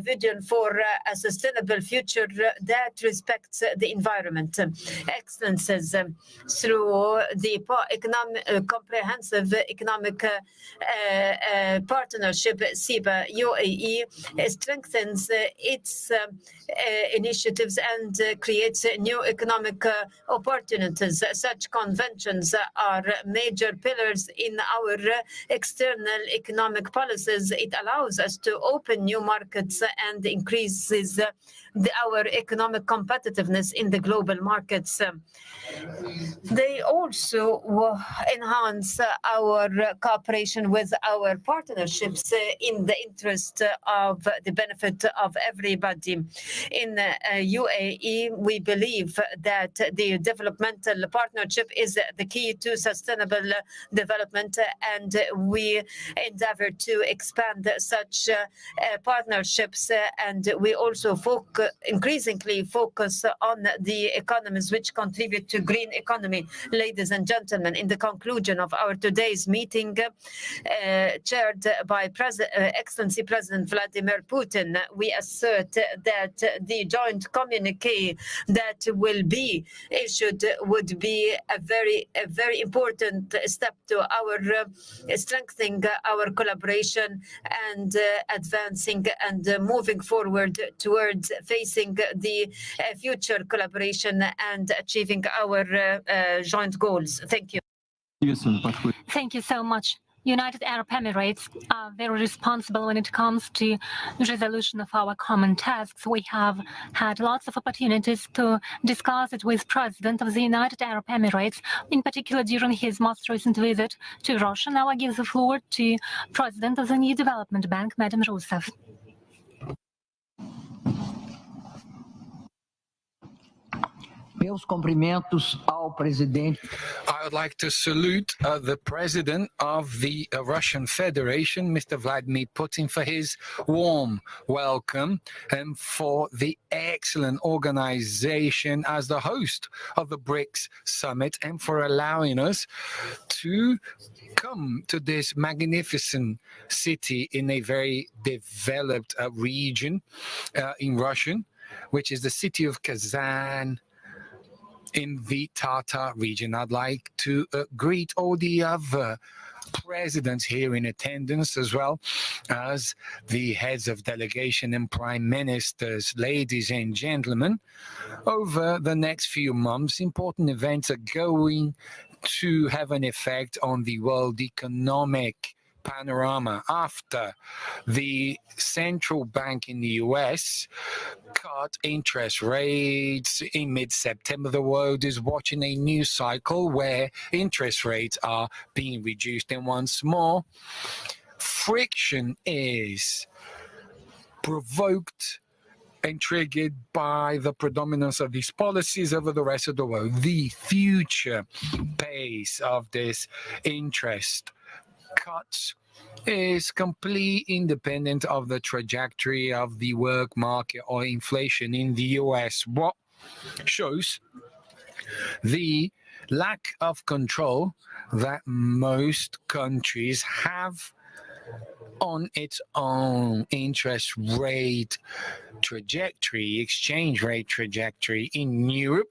vision for a sustainable future that respects the environment. Excellencies, through the comprehensive economic partnership, SIBA, UAE strengthens its initiatives and and creates new economic opportunities. Such conventions are major pillars in our external economic policies. It allows us to open new markets and increases our economic competitiveness in the global markets. They also enhance our cooperation with our partnerships in the interest of the benefit of everybody. In UAE, we believe that the developmental partnership is the key to sustainable development, and we endeavor to expand such partnerships, and we also increasingly focus on the economies which contribute to green economy. Ladies and gentlemen, in the conclusion of our today's meeting, chaired by Excellency President Vladimir Putin, we assert that the joint communique that will be issued would be a very important step to our strengthening our collaboration and advancing and moving forward towards facing the future collaboration and achieving our joint goals. Thank you. Thank you so much. United Arab Emirates are very responsible when it comes to resolution of our common tasks. We have had lots of opportunities to discuss it with President of the United Arab Emirates, in particular during his most recent visit to Russia. Now I give the floor to President of the New Development Bank, Madam Rousseff. Meus cumprimentos ao presidente. I would like to salute the president of the Russian Federation, Mr. Vladimir Putin, for his warm welcome and for the excellent organization as the host of the Brics summit, and for allowing us to come to this magnificent city in a very developed region in Russian, which is the city of Kazan, in the Tatar region. I'd like to greet all the other presidents here in attendance, as well as the heads of delegation and prime ministers. Ladies and gentlemen, over the next few months, important events are going to have an effect on the world economic panorama after the central bank in the US cut interest rates in mid-September. The world is watching a new cycle where interest rates are being reduced, and once more friction is provoked and triggered by the predominance of these policies over the rest of the world. The future pace of this interest cuts is completely independent of the trajectory of the work market or inflation in the US, what shows the lack of control that most countries have on its own interest rate trajectory, exchange rate trajectory. In Europe,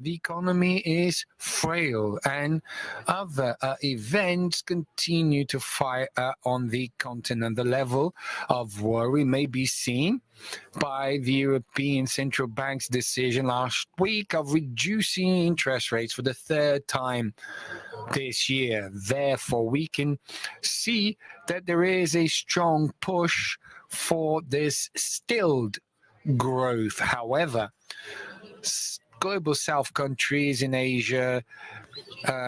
the economy is frail, and other events continue to fire on the continent. The level of worry may be seen by the European Central Bank's decision last week of reducing interest rates for the third time this year. Therefore, we can see that there is a strong push for this stilled growth. However, global South countries in Asia,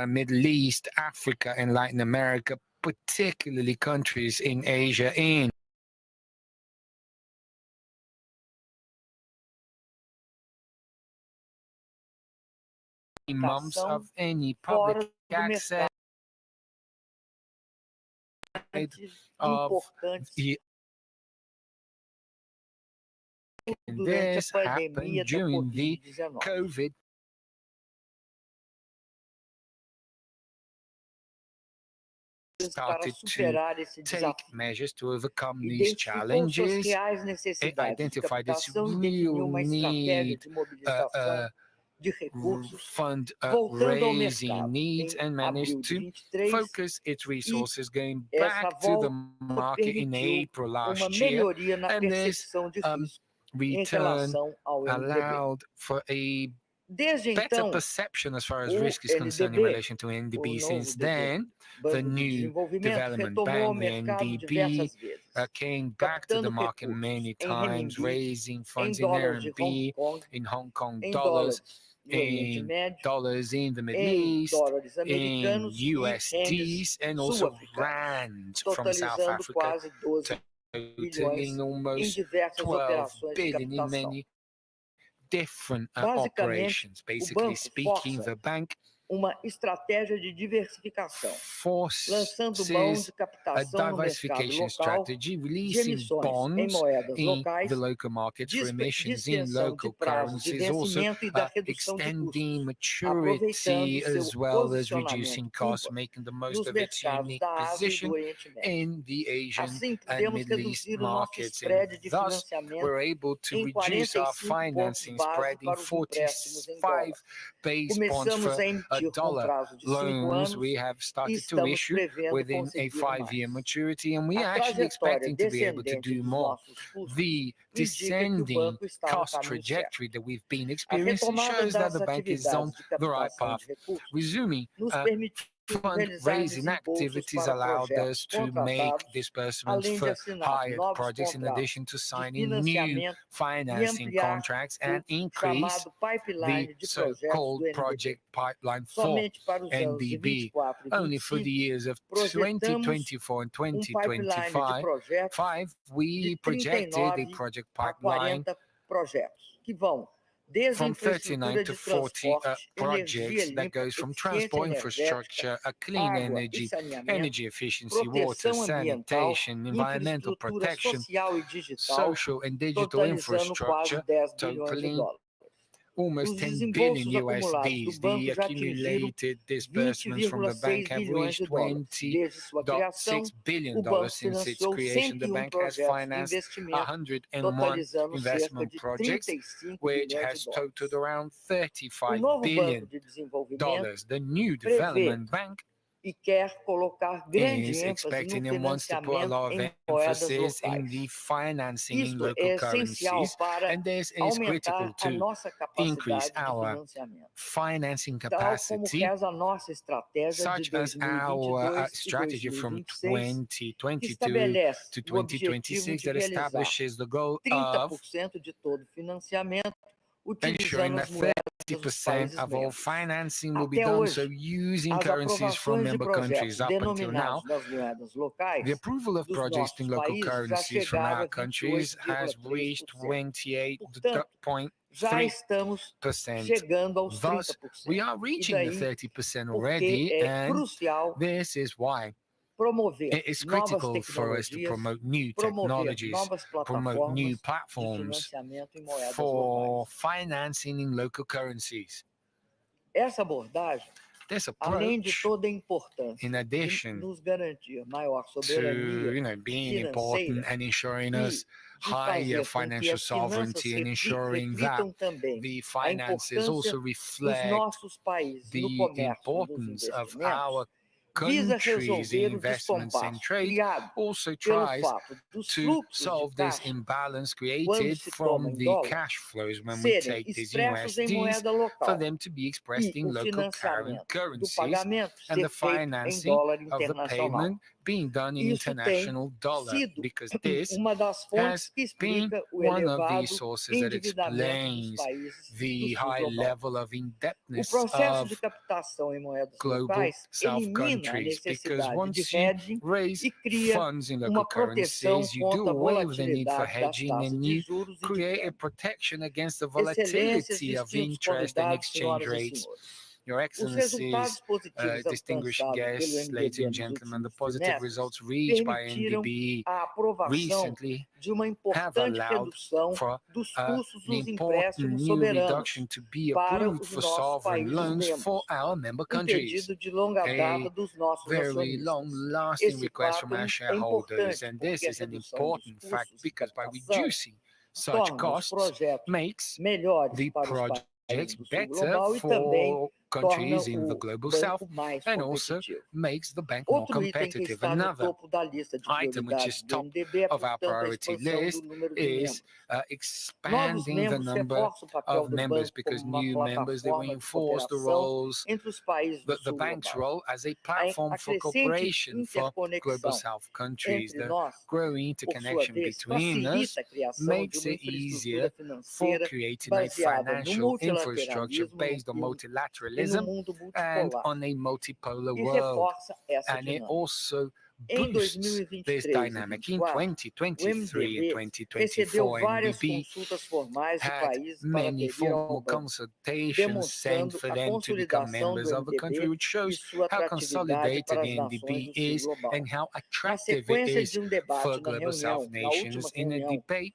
Middle East, Africa, and Latin America, particularly countries in Asia and months of any public access of the this happened during the COVID started to take measures to overcome these challenges. It identified this real need, fund raising needs, and managed to focus its resources going back to the market in April last year. And this return allowed for a better perception as far as risk is concerned in relation to NDB. Since then, the new development bank, the NDB, came back to the market many times, raising funds in RMB, in Hong Kong dollars, in dollars in the Middle East, in USDs, and also rands from South Africa, totaling almost 12 billion in many different operations. Basically speaking, the bank forces a diversification strategy, releasing bonds in the local markets for emissions in local currencies, also extending maturity as well as reducing costs, making the most of its unique position in the Asian and Middle East markets. And thus, we're able to reduce our financing spread in 45 base points for dollar loans we have started to issue within a 5-year maturity, and we are actually expecting to be able to do more. The descending cost trajectory that we've been experiencing shows that the bank is on the right path. Resuming fundraising activities allowed us to make disbursements for hired projects in addition to signing new financing contracts and increase the so-called project pipeline for NDB. Only for the years of 2024 and 2025, we projected a project pipeline from 39 to 40 projects that goes from transport infrastructure, clean energy, energy efficiency, water, sanitation, environmental protection, social and digital infrastructure, totaling almost 10 billion USDs. The accumulated disbursements from the bank have reached $20.6 billion since its creation. The bank has financed 101 investment projects, which has totaled around $35 billion. The new development bank is expecting and wants to put a lot of emphasis in the financing in local currencies, and this is critical to increase our financing capacity, such as our strategy from 2022 to 2026 that establishes the goal of ensuring that 30% of all financing will be done so using currencies from member countries. Up until now, the approval of projects in local currencies from our countries has reached 28.3%. Thus, we are reaching the 30% already, and this is why it is critical for us to promote new technologies, promote new platforms for financing in local currencies. This approach, in addition to being important and ensuring us higher financial sovereignty and ensuring that the finances also reflect the importance of our countries' investments and trade, also tries to solve this imbalance created from the cash flows when we take these USDs for them to be expressed in local currencies, and the financing of the payment being done in international dollar, because this has been one of the sources that explains the high level of indebtedness of global South countries, because once you raise funds in local currencies, you do away with the need for hedging and you create a protection against the volatility of interest and exchange rates. Your Excellencies, distinguished guests, ladies and gentlemen, the positive results reached by NDB recently have allowed for an important new reduction to be approved for sovereign loans for our member countries. A very long-lasting request from our shareholders, and this is an important fact because by reducing such costs makes the projects better for countries in the global south and also makes the bank more competitive. Another item which is top of our priority list is expanding the number of members, because new members, they reinforce the roles, the bank's role as a platform for cooperation for global south countries. The growing interconnection between us makes it easier for creating a financial infrastructure based on multilateralism and on a multipolar world. And it also boosts this dynamic. In 2023 and 2024, NDB had many formal consultations sent for them to become members of the country, which shows how consolidated the NDB is and how attractive it is for global south nations. In a debate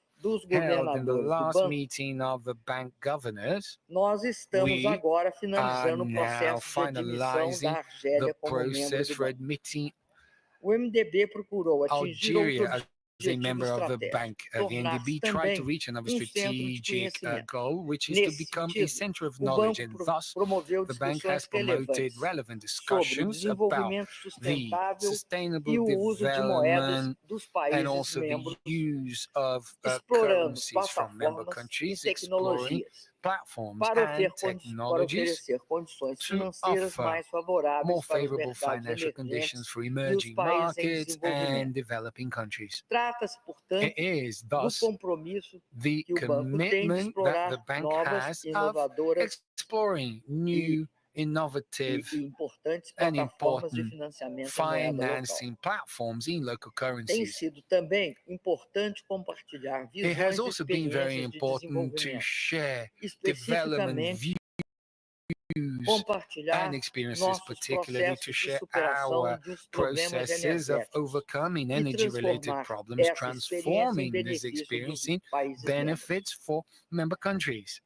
held in the last meeting of the bank governors, we are now finalizing the process for admitting Algeria as a member of the bank. The NDB tried to reach another strategic goal, which is to become a center of knowledge, and thus the bank has promoted relevant discussions about the sustainable development and also the use of currencies from member countries, exploring platforms and technologies to offer more favorable financial conditions for emerging markets and developing countries. It is thus the commitment that the bank has of exploring new, innovative and important financing platforms in local currencies. It has also been very important to share development views and experiences, particularly to share our processes of overcoming energy-related problems, transforming this experience in benefits for member countries.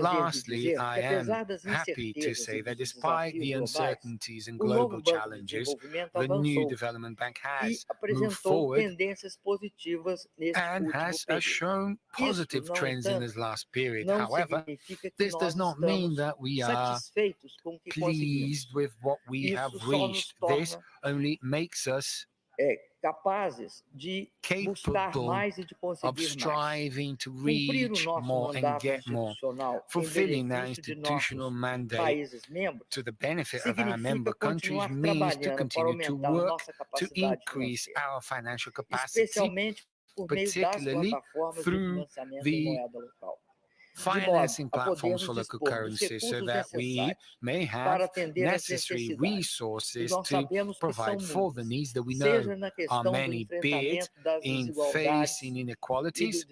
Lastly, I am happy to say that despite the uncertainties and global challenges, the new development bank has moved forward and has shown positive trends in this last period. However, this does not mean that we are pleased with what we have reached. This only makes us capable of striving to reach more and get more. Fulfilling our institutional mandate to the benefit of our member countries means to continue to work to increase our financial capacity, particularly through the financing platforms for local currencies, so that we may have necessary resources to provide for the needs that we know are many, be it in facing inequalities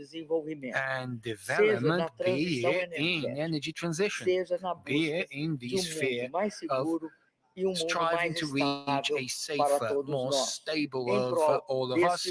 and development, be it in energy transition, be it in the sphere of striving to reach a safer, more stable world for all of us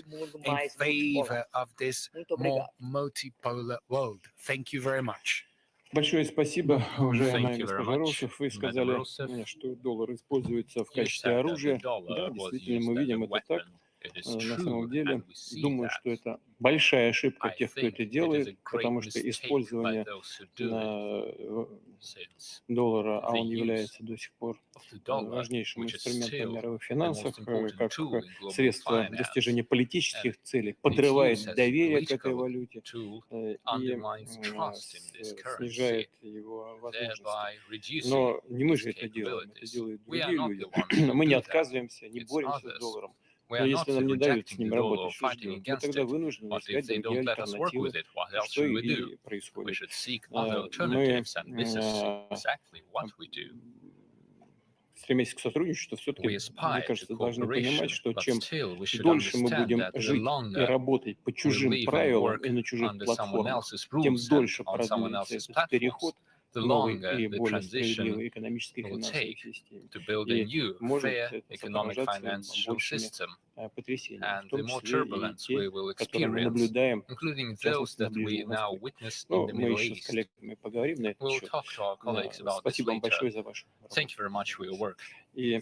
in favor of this more multipolar world. Thank you very much. Большое спасибо, уважаемая госпожа Росов. Вы сказали, что доллар используется в качестве оружия. Да, действительно, мы видим это так. На самом деле, думаю, что это большая ошибка тех, кто это делает, потому что использование доллара, а он является до сих пор важнейшим инструментом мировых финансов, как средство достижения политических целей, подрывает доверие к этой валюте и снижает его возможности. Но не мы же это делаем, это делают другие люди. Мы не отказываемся, не боремся с долларом. Но если нам не дают с ним работать, что же делать? Мы тогда вынуждены искать другие альтернативы, что и происходит. Мы, стремясь к сотрудничеству, все-таки, мне кажется, должны понимать, что чем дольше мы будем жить и работать по чужим правилам и на чужих платформах, тем дольше продлится этот переход к новой и более справедливой экономической и финансовой системе. И может это сопровождаться большими потрясениями, в том числе и те, которые мы наблюдаем, в частности, на Ближнем Востоке. Но мы еще с коллегами поговорим на этот счет. Спасибо вам большое за вашу работу. И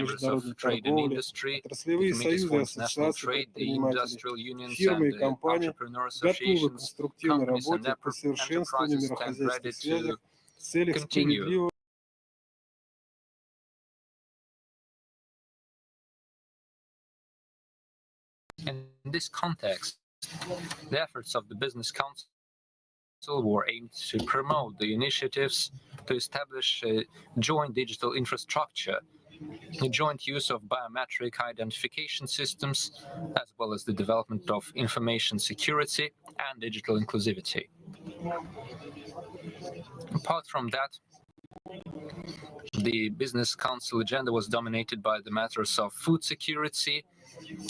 chambers of международной trade and торговли, industry, the отраслевые committees союзы for и international ассоциации trade, the предпринимателей, industrial unions фирмы and и the компании entrepreneur готовы к associations, конструктивной companies and работе по совершенствованию enterprises stand ready мирохозяйственных связей to в целях continue. справедливого In this context, the efforts of the Business Council were aimed to promote the initiatives to establish a joint digital infrastructure the joint use of biometric identification systems, as well as the development of information security and digital inclusivity. Apart from that, the Business Council agenda was dominated by the matters of food security,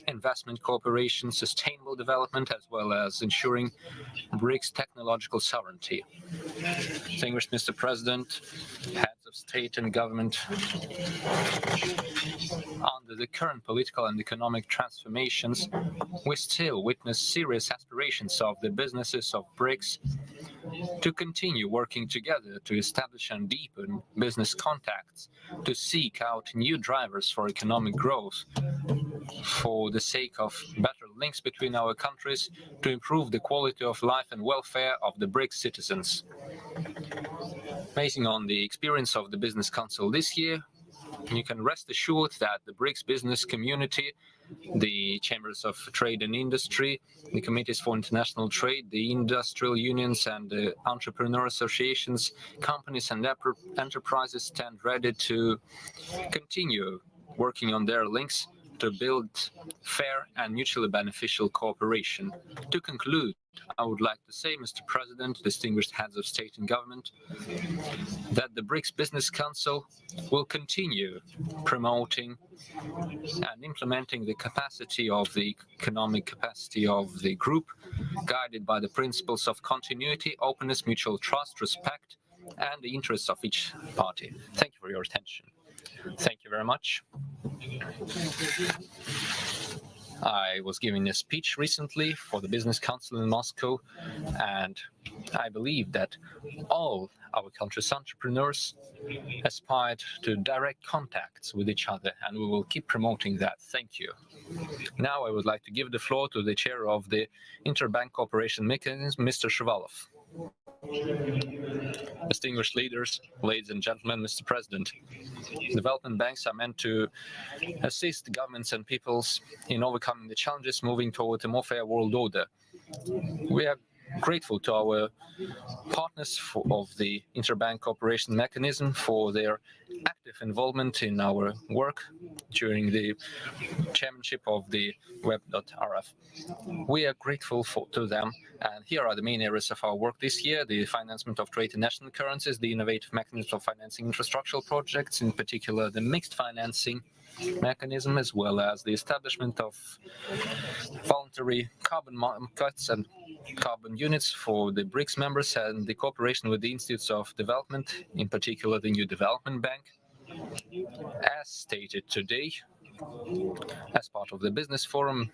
investment cooperation, sustainable development, as well as ensuring BRICS technological sovereignty. Distinguished Mr. President, heads of state and government, under the current political and economic transformations, we still witness serious aspirations of the businesses of BRICS to continue working together to establish and deepen business contacts, to seek out new drivers for economic growth, for the sake of better links between our countries, to improve the quality of life and welfare of the BRICS citizens. Basing on the experience of the Business Council this year, you can rest assured that the BRICS business community, the chambers of trade and industry, the committees for international trade, the industrial unions and the entrepreneur associations, companies and enterprises stand ready to continue working on their links to build fair and mutually beneficial cooperation. To conclude, I would like to say, Mr. President, distinguished heads of state and government, that the BRICS Business Council will continue promoting and implementing the capacity of the economic capacity of the group, guided by the principles of continuity, openness, mutual trust, respect, and the interests of each party. Thank you for your attention. Thank you very much. I was giving a speech recently for the Business Council in Moscow, and I believe that all our country's entrepreneurs aspired to direct contacts with each other, and we will keep promoting that. Thank you. Now I would like to give the floor to the chair of the Interbank Cooperation Mechanism, Mr. Shuvalov. Distinguished leaders, ladies and gentlemen, Mr. President, development banks are meant to assist governments and peoples in overcoming the challenges, moving toward a more fair world order. We are grateful to our partners of the Interbank Cooperation Mechanism for their active involvement in our work during the chairmanship of the web.rf. We are grateful to them, and here are the main areas of our work this year: the financement of trade in national currencies, the innovative mechanism of financing infrastructural projects, in particular the mixed financing mechanism, as well as the establishment of voluntary carbon markets and carbon units for the BRICS members, and the cooperation with the Institutes of Development, in particular the New Development Bank. As stated today, as part of the business forum,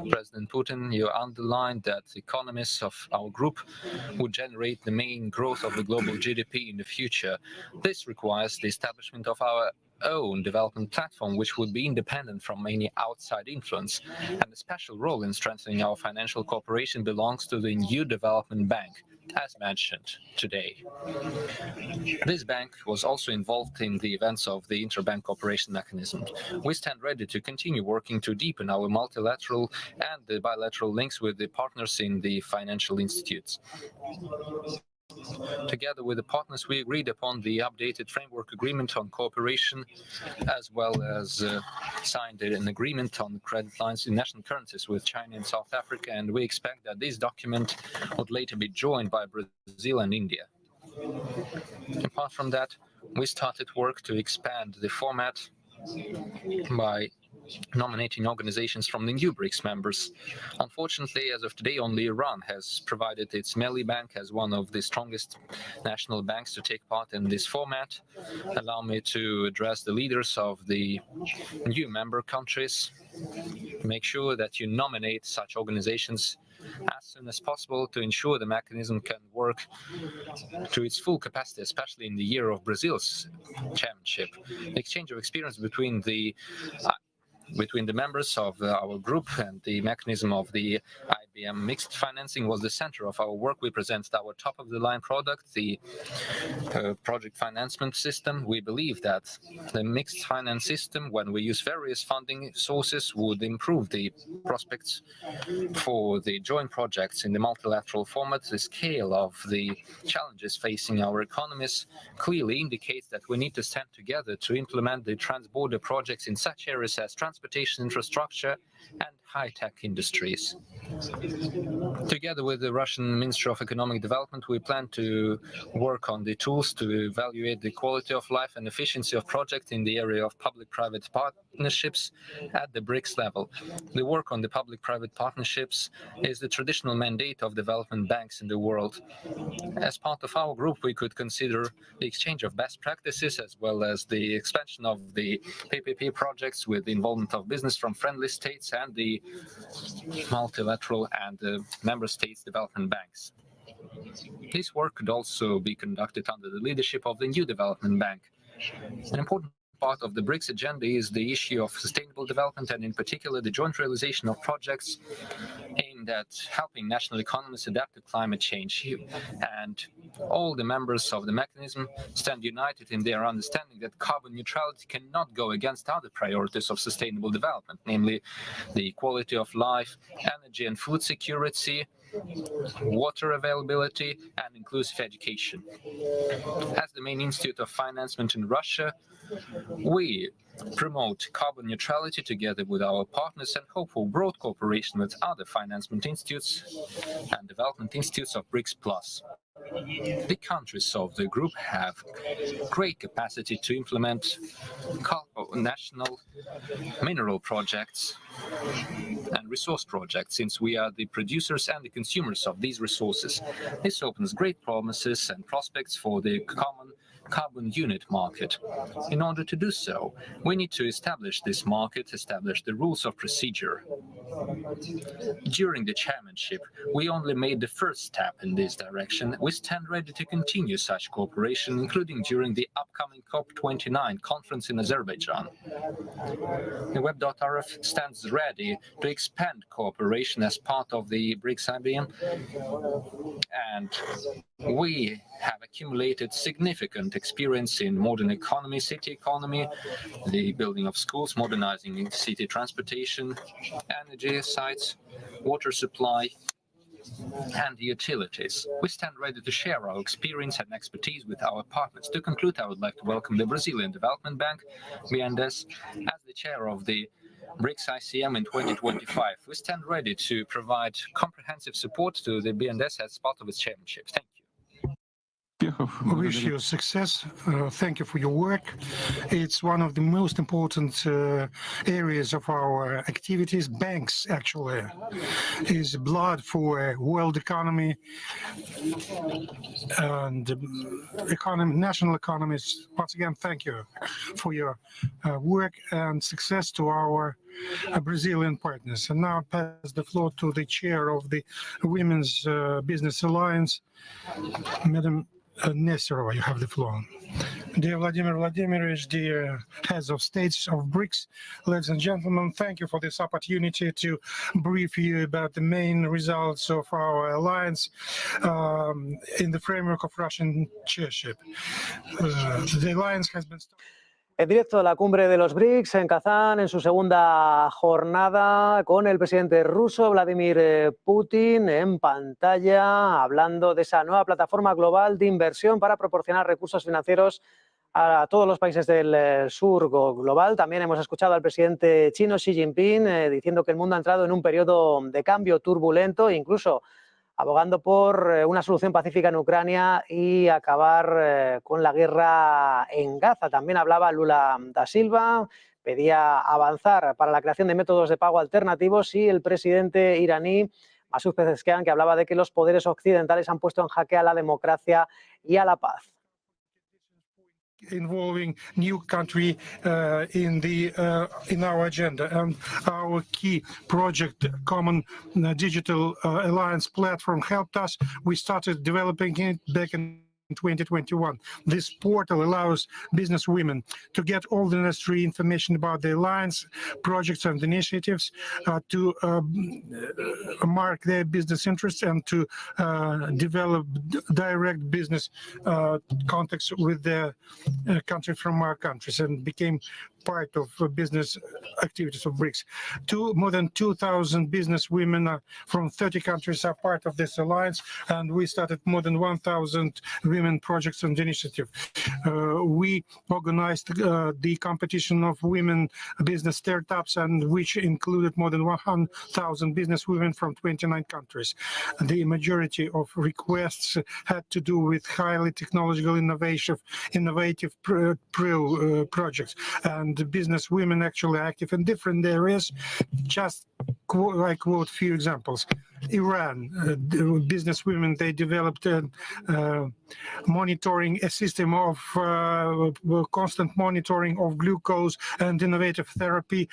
President Putin, you underlined that the economies of our group would generate the main growth of the global GDP in the future. This requires the establishment of our own development platform, which would be independent from any outside influence, and a special role in strengthening our financial cooperation belongs to the New Development Bank, as mentioned today. This bank was also involved in the events of the Interbank Cooperation Mechanism. We stand ready to continue working to deepen our multilateral and the bilateral links with the partners in the financial institutes. Together with the partners, we agreed upon the updated framework agreement on cooperation, as well as signed an agreement on credit lines in national currencies with China and South Africa, and we expect that this document would later be joined by Brazil and India. Apart from that, we started work to expand the format by nominating organizations from the new BRICS members. Unfortunately, as of today, only Iran has provided its Melli Bank as one of the strongest national banks to take part in this format. Allow me to address the leaders of the new member countries. Make sure that you nominate such organizations as soon as possible to ensure the mechanism can work to its full capacity, especially in the year of Brazil's chairmanship. The exchange of experience between the between the members of our group, and the mechanism of the IBM mixed financing was the center of our work. We presented our top-of-the-line product, the project financement system. We believe that the mixed finance system, when we use various funding sources, would improve the prospects for the joint projects in the multilateral format. The scale of the challenges facing our economies clearly indicates that we need to stand together to implement the trans-border projects in such areas as transportation infrastructure and high-tech industries. Together with the Russian Ministry of Economic Development, we plan to work on the tools to evaluate the quality of life and efficiency of projects in the area of public-private partnerships at the Brics level. The work on the public-private partnerships is the traditional mandate of development banks in the world. As part of our group, we could consider the exchange of best practices as well as the expansion of the PPP projects with the involvement of business from friendly states and the multilateral and member states development banks. This work could also be conducted under the leadership of the new development bank. An important part of the Brics agenda is the issue of sustainable development, and in particular the joint realization of projects aimed at helping national economies adapt to climate change. And all the members of the mechanism stand united in their understanding that carbon neutrality cannot go against other priorities of sustainable development, namely the quality of life, energy and food security, water availability, and inclusive education. As the main institute of financement in Russia, we promote carbon neutrality together with our partners and hope for broad cooperation with other financement institutes and development institutes of Brics Plus. The countries of the group have great capacity to implement national mineral projects and resource projects, since we are the producers and the consumers of these resources. This opens great promises and prospects for the common carbon unit market. In order to do so, we need to establish this market, establish the rules of procedure. During the chairmanship, we only made the first step in this direction. We stand ready to continue such cooperation, including during the upcoming COP29 conference in Azerbaijan. The Web.RF stands ready to expand cooperation as part of the Brics IBM, and we have accumulated significant experience in modern economy, city economy, the building of schools, modernizing city transportation, energy sites, water supply, and utilities. We stand ready to share our experience and expertise with our partners. To conclude, I would like to welcome the Brazilian Development Bank, BNDES, as the chair of the Brics ICM in 2025. We stand ready to provide comprehensive support to the BNDES as part of its chairmanship. Thank you. We wish you success. Thank you for your work. It's one of the most important areas of our activities. Banks, actually, is blood for world economy and national economies. Once again, thank you for your work and success to our Brazilian partners. And now I pass the floor to the chair of the Women's Business Alliance, Madam Nesterova, you have the floor. Dear Vladimir Vladimirovich, dear heads of states of Brics, ladies and gentlemen, thank you for this opportunity to brief you about the main results of our alliance in the framework of Russian chairship. The alliance has been started. En directo a la cumbre de los Brics en Kazán, en su segunda jornada, con el presidente ruso Vladimir Putin en pantalla, hablando de esa nueva plataforma global de inversión para proporcionar recursos financieros a todos los países del sur global. También hemos escuchado al presidente chino Xi Jinping diciendo que el mundo ha entrado en un periodo de cambio turbulento e incluso abogando por una solución pacífica en Ucrania y acabar con la guerra en Gaza. También hablaba Lula Da Silva, pedía avanzar para la creación de métodos de pago alternativos, y el presidente iraní Masoud Pezeshkian, que hablaba de que los poderes occidentales han puesto en jaque a la democracia y a la paz. Involving new country in our agenda, and our key project, common digital alliance platform, helped us. We started developing it back in 2021. This portal allows business women to get all the necessary information about the alliance projects and initiatives, to mark their business interests and to develop direct business contacts with the country from our countries, and became part of business activities of BRICS. More than 2,000 business women from 30 countries are part of this alliance, and we started more than 1,000 women projects and initiatives. We organized the competition of women business startups, and which included more than 100,000 business women from 29 countries. The majority of requests had to do with highly technological, innovative projects, and business women actually active in different areas. Just I quote a few examples. Iran, business women, they developed monitoring a system of constant monitoring of glucose and innovative therapy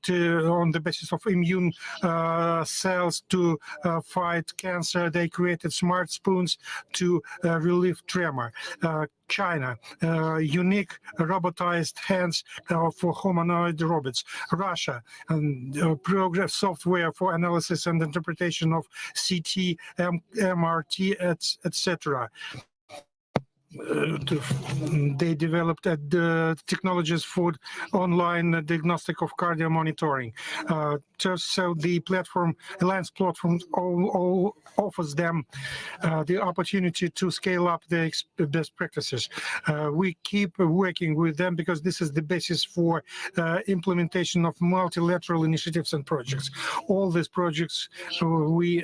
on the basis of immune cells to fight cancer. They created smart spoons to relieve tremor. China, unique robotized hands for humanoid robots. Russia, progress software for analysis and interpretation of CT, MRT, etc. They developed the technologies for online diagnostic of cardio monitoring. So the alliance platform offers them the opportunity to scale up the best practices. We keep working with them because this is the basis for implementation of multilateral initiatives and projects. All these projects we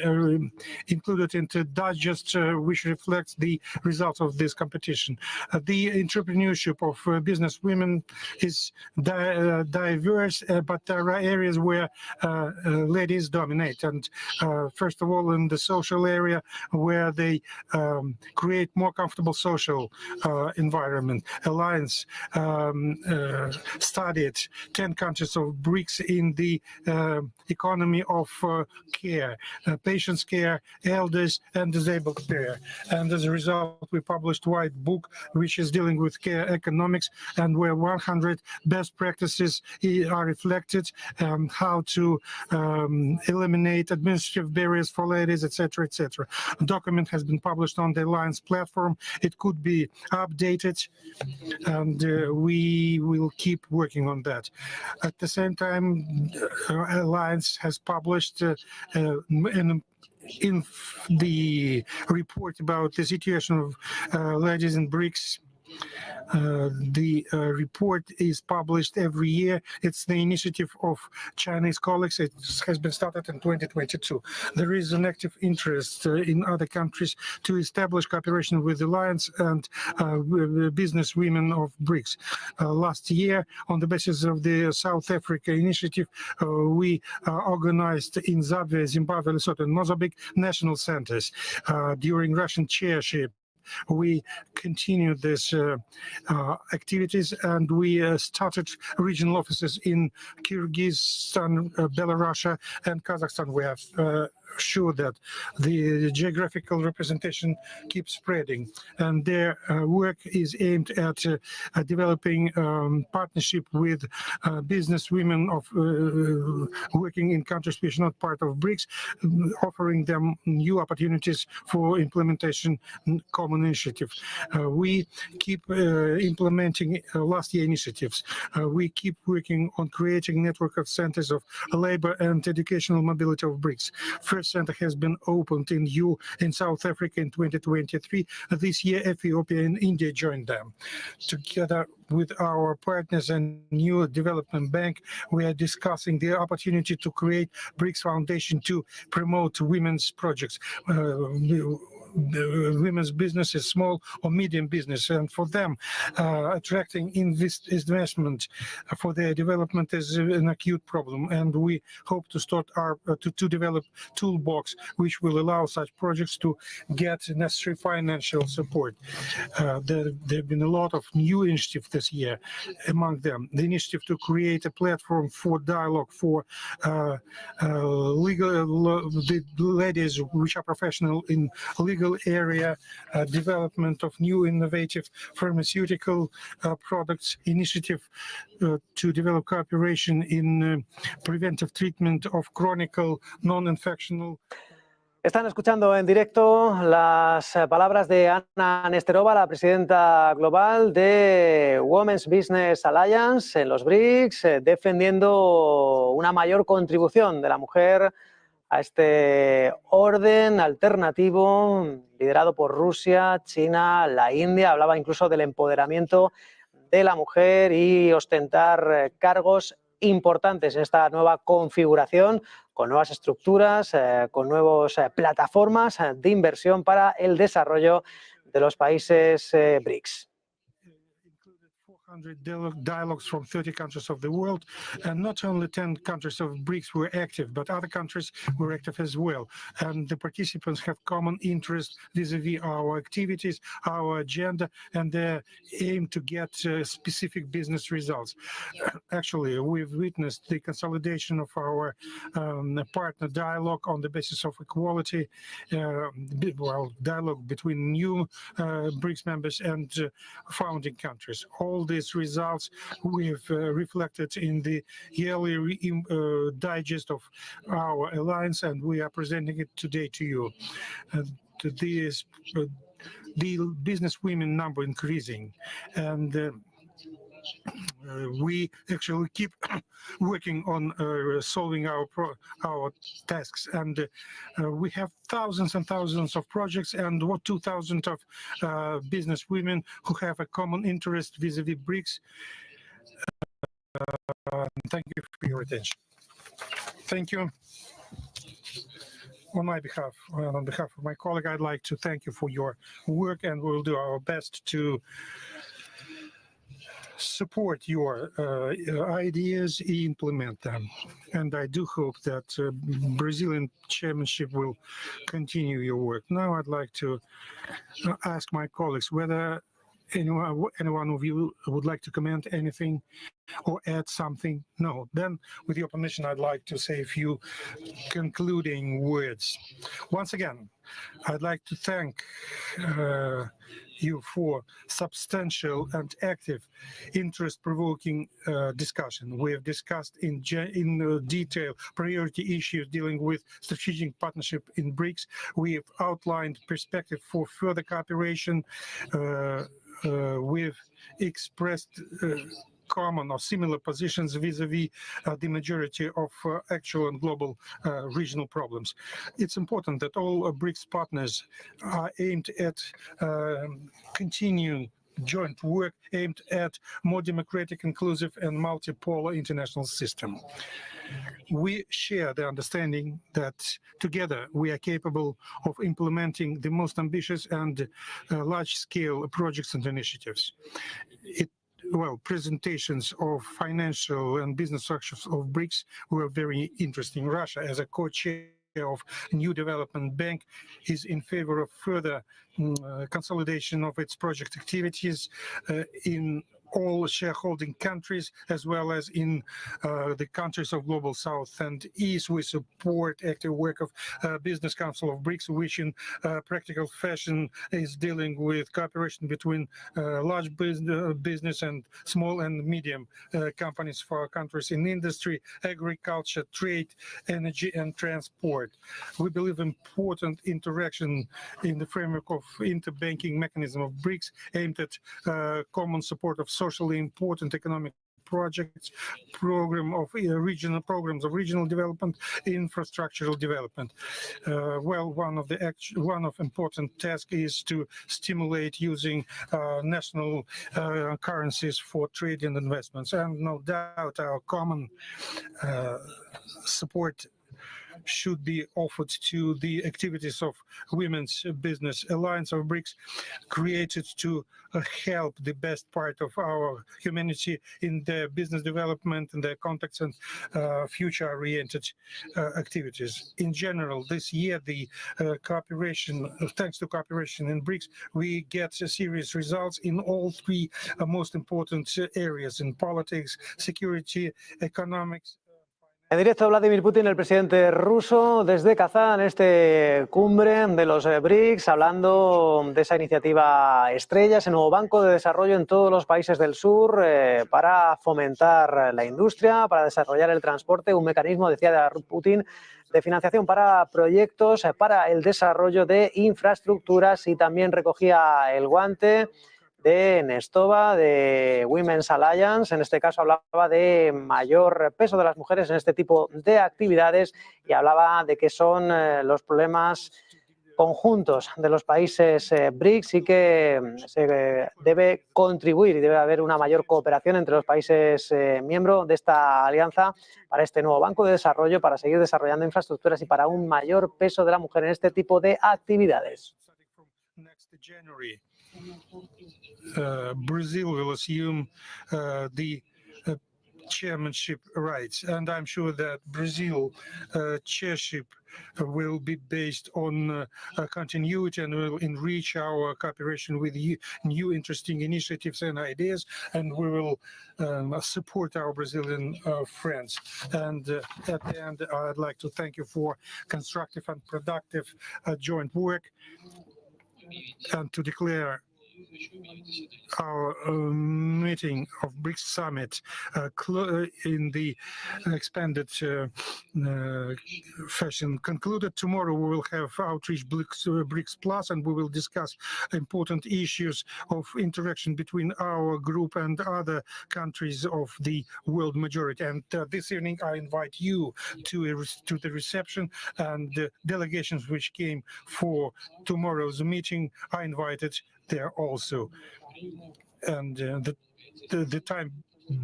included into digest, which reflects the results of this competition. The entrepreneurship of business women is diverse, but there are areas where ladies dominate. And first of all, in the social area, where they create more comfortable social environment. Alliance studied 10 countries of BRICS in the economy of care, patients care, elders, and disabled care. And as a result, we published white book which is dealing with care economics, and where 100 best practices are reflected, how to eliminate administrative barriers for ladies, etc., etc. A document has been published on the Alliance platform. It could be updated, and we will keep working on that. At the same time, Alliance has published in the report about the situation of ladies in BRICS. The report is published every year. It's the initiative of Chinese colleagues. It has been started in 2022. There is an active interest in other countries to establish cooperation with the Alliance and business women of BRICS. Last year, on the basis of the South Africa initiative, we organized in Zambia, Zimbabwe, Lesotho, and Mozambique national centers. During Russian chairship, we continued these activities, and we started regional offices in Kyrgyzstan, Belarus, and Kazakhstan. We have sure that the geographical representation keeps spreading, and their work is aimed at developing partnership with business women of working in countries which are not part of BRICS, offering them new opportunities for implementation common initiative. We keep implementing last year initiatives. We keep working on creating network of centers of labor and educational mobility of BRICS. First center has been opened in South Africa in 2023. This year, Ethiopia and India joined them. Together with our partners and new development bank, we are discussing the opportunity to create BRICS Foundation to promote women's projects. Women's businesses, small or medium business, and for them attracting investment for their development is an acute problem, and we hope to start to develop toolbox which will allow such projects to get necessary financial support. There have been a lot of new initiatives this year. Among them, the initiative to create a platform for dialogue for the ladies which are professional in legal legal area, development of new innovative pharmaceutical products, initiative to develop cooperation in preventive treatment of chronic non-infectional. Están escuchando en directo las palabras de Ana Nesterova, la presidenta global de Women's Business Alliance en los Brics, defendiendo una mayor contribución de la mujer a este orden alternativo liderado por Rusia, China, la India. Hablaba incluso del empoderamiento de la mujer y ostentar cargos importantes en esta nueva configuración, con nuevas estructuras, con nuevas plataformas de inversión para el desarrollo de los países Brics. 400 dialogues from 30 countries of the world, and not only 10 countries of BRICS were active, but other countries were active as well. And the participants have common interest vis-a-vis our activities, our agenda, and their aim to get specific business results. Actually, we've witnessed the consolidation of our partner dialogue on the basis of equality, dialogue between new BRICS members and founding countries. All these results we've reflected in the yearly digest of our alliance, and we are presenting it today to you. The business women number increasing, and we actually keep working on solving our tasks, and we have thousands and thousands of projects, and 2,000 of business women who have a common interest vis-a-vis BRICS. Thank you for your attention. Thank you. On my behalf, on behalf of my colleague, I'd like to thank you for your work, and we'll do our best to support your ideas, implement them. And I do hope that Brazilian chairmanship will continue your work. Now I'd like to ask my colleagues whether anyone of you would like to comment anything or add something. No. Then, with your permission, I'd like to say a few concluding words. Once again, I'd like to thank you for substantial and active, interest-provoking discussion. We have discussed in detail priority issues dealing with strategic partnership in BRICS. We have outlined perspective for further cooperation. We've expressed common or similar positions vis-a-vis the majority of actual and global regional problems. It's important that all BRICS partners are aimed at continuing joint work aimed at more democratic, inclusive, and multipolar international system. We share the understanding that together we are capable of implementing the most ambitious and large-scale projects and initiatives. Presentations of financial and business structures of BRICS were very interesting. Russia, as a co-chair of New Development Bank, is in favor of further consolidation of its project activities in all shareholding countries, as well as in the countries of Global South and East. We support active work of Business Council of BRICS, which in practical fashion is dealing with cooperation between large business and small and medium companies for our countries in industry, agriculture, trade, energy, and transport. We believe important interaction in the framework of interbanking mechanism of BRICS aimed at common support of socially important economic projects, programs of regional development, infrastructural development. One of important tasks is to stimulate using national currencies for trade and investments, and no doubt our common support should be offered to the activities of Women's Business Alliance of BRICS, created to help the best part of our humanity in their business development and their contacts and future-oriented activities. In general, this year, the cooperation, thanks to cooperation in BRICS, we get serious results in all three most important areas: in politics, security, economics, En directo, Vladimir Putin, el presidente ruso, desde Kazán, este cumbre de los Brics, hablando de esa iniciativa estrella, ese nuevo banco de desarrollo en todos los países del sur para fomentar la industria, para desarrollar el transporte, un mecanismo, decía Putin, de financiación para proyectos, para el desarrollo de infraestructuras, y también recogía el guante de Nestova, de Women's Alliance. En este caso hablaba de mayor peso de las mujeres en este tipo de actividades y hablaba de que son los problemas conjuntos de los países BRICS y que se debe contribuir y debe haber una mayor cooperación entre los países miembros de esta alianza para este nuevo banco de desarrollo, para seguir desarrollando infraestructuras y para un mayor peso de la mujer en este tipo de actividades. Brazil will assume the chairmanship rights, and I'm sure that Brazil chairship will be based on continuity and will enrich our cooperation with new interesting initiatives and ideas, and we will support our Brazilian friends. And at the end, I'd like to thank you for constructive and productive joint work, and to declare our meeting of BRICS summit in the expanded fashion concluded. Tomorrow we will have outreach BRICS Plus, and we will discuss important issues of interaction between our group and other countries of the world majority. And this evening I invite you to the reception, and the delegations which came for tomorrow's meeting are invited there also. And the time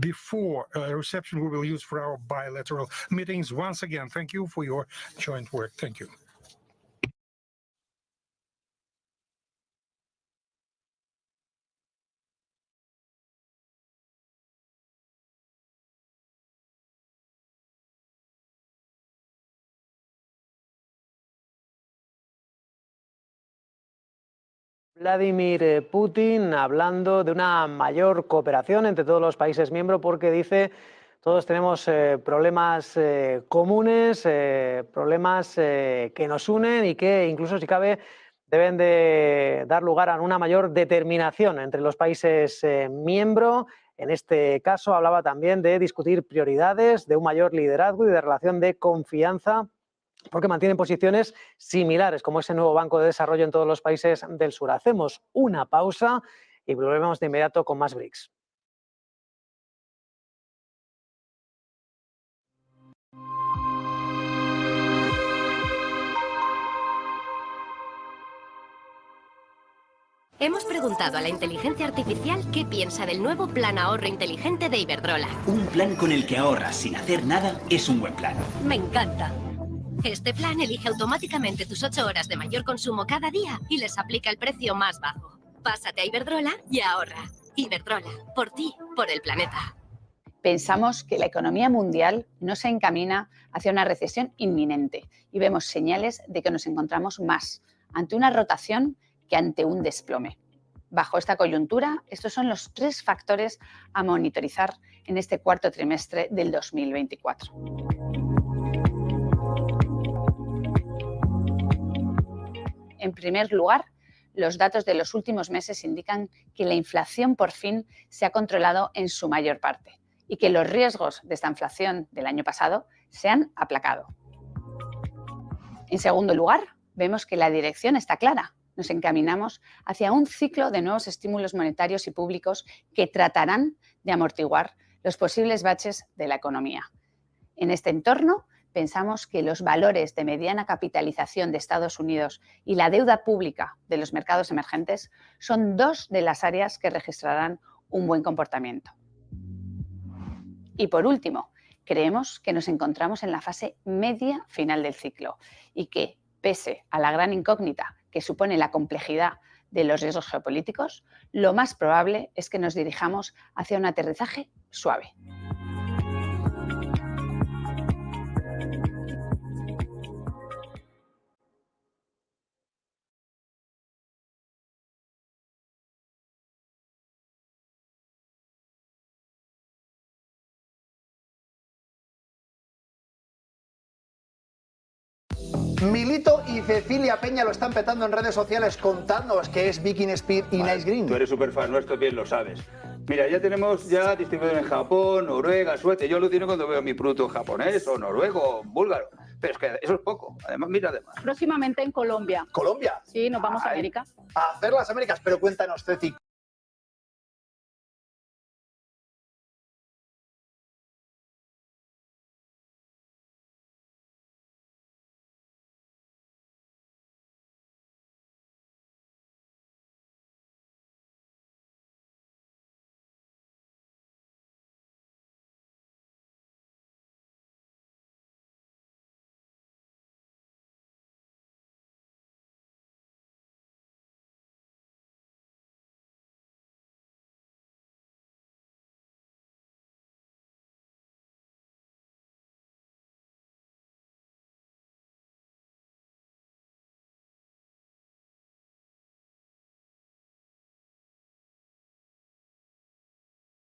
before reception we will use for our bilateral meetings. Once again, thank you for your joint work. Thank you. Vladimir Putin hablando de una mayor cooperación entre todos los países miembros, porque dice todos tenemos problemas comunes, problemas que nos unen y que incluso, si cabe, deben de dar lugar a una mayor determinación entre los países miembros. En este caso hablaba también de discutir prioridades, de un mayor liderazgo y de relación de confianza, porque mantienen posiciones similares, como ese nuevo banco de desarrollo en todos los países del sur. Hacemos una pausa y volvemos de inmediato con más Brics. Hemos preguntado a la inteligencia artificial qué piensa del nuevo plan ahorro inteligente de Iberdrola. Un plan con el que ahorras sin hacer nada es un buen plan. Me encanta. Este plan elige automáticamente tus 8 horas de mayor consumo cada día y les aplica el precio más bajo. Pásate a Iberdrola y ahorra. Iberdrola, por ti, por el planeta. Pensamos que la economía mundial no se encamina hacia una recesión inminente y vemos señales de que nos encontramos más ante una rotación que ante un desplome. Bajo esta coyuntura, estos son los 3 factores a monitorizar en este cuarto trimestre del 2024. En primer lugar, los datos de los últimos meses indican que la inflación por fin se ha controlado en su mayor parte y que los riesgos de esta inflación del año pasado se han aplacado. En segundo lugar, vemos que la dirección está clara. Nos encaminamos hacia un ciclo de nuevos estímulos monetarios y públicos que tratarán de amortiguar los posibles baches de la economía. En este entorno, pensamos que los valores de mediana capitalización de Estados Unidos y la deuda pública de los mercados emergentes son 2 de las áreas que registrarán un buen comportamiento. Y por último, creemos que nos encontramos en la fase media final del ciclo y que, pese a la gran incógnita que supone la complejidad de los riesgos geopolíticos, lo más probable es que nos dirijamos hacia un aterrizaje suave. Milito y Cecilia Peña lo están petando en redes sociales contándonos que es Viking Speed y Nice Green. Tú eres súper fan nuestro, bien lo sabes. Mira, ya tenemos distribuidores en Japón, Noruega, Suecia. Yo alucino cuando veo mi producto japonés o noruego o búlgaro. Pero es que eso es poco. Además, mira, además. Próximamente en Colombia. ¿Colombia? Sí, nos vamos a América. A hacer las Américas. Pero cuéntanos, Ceci,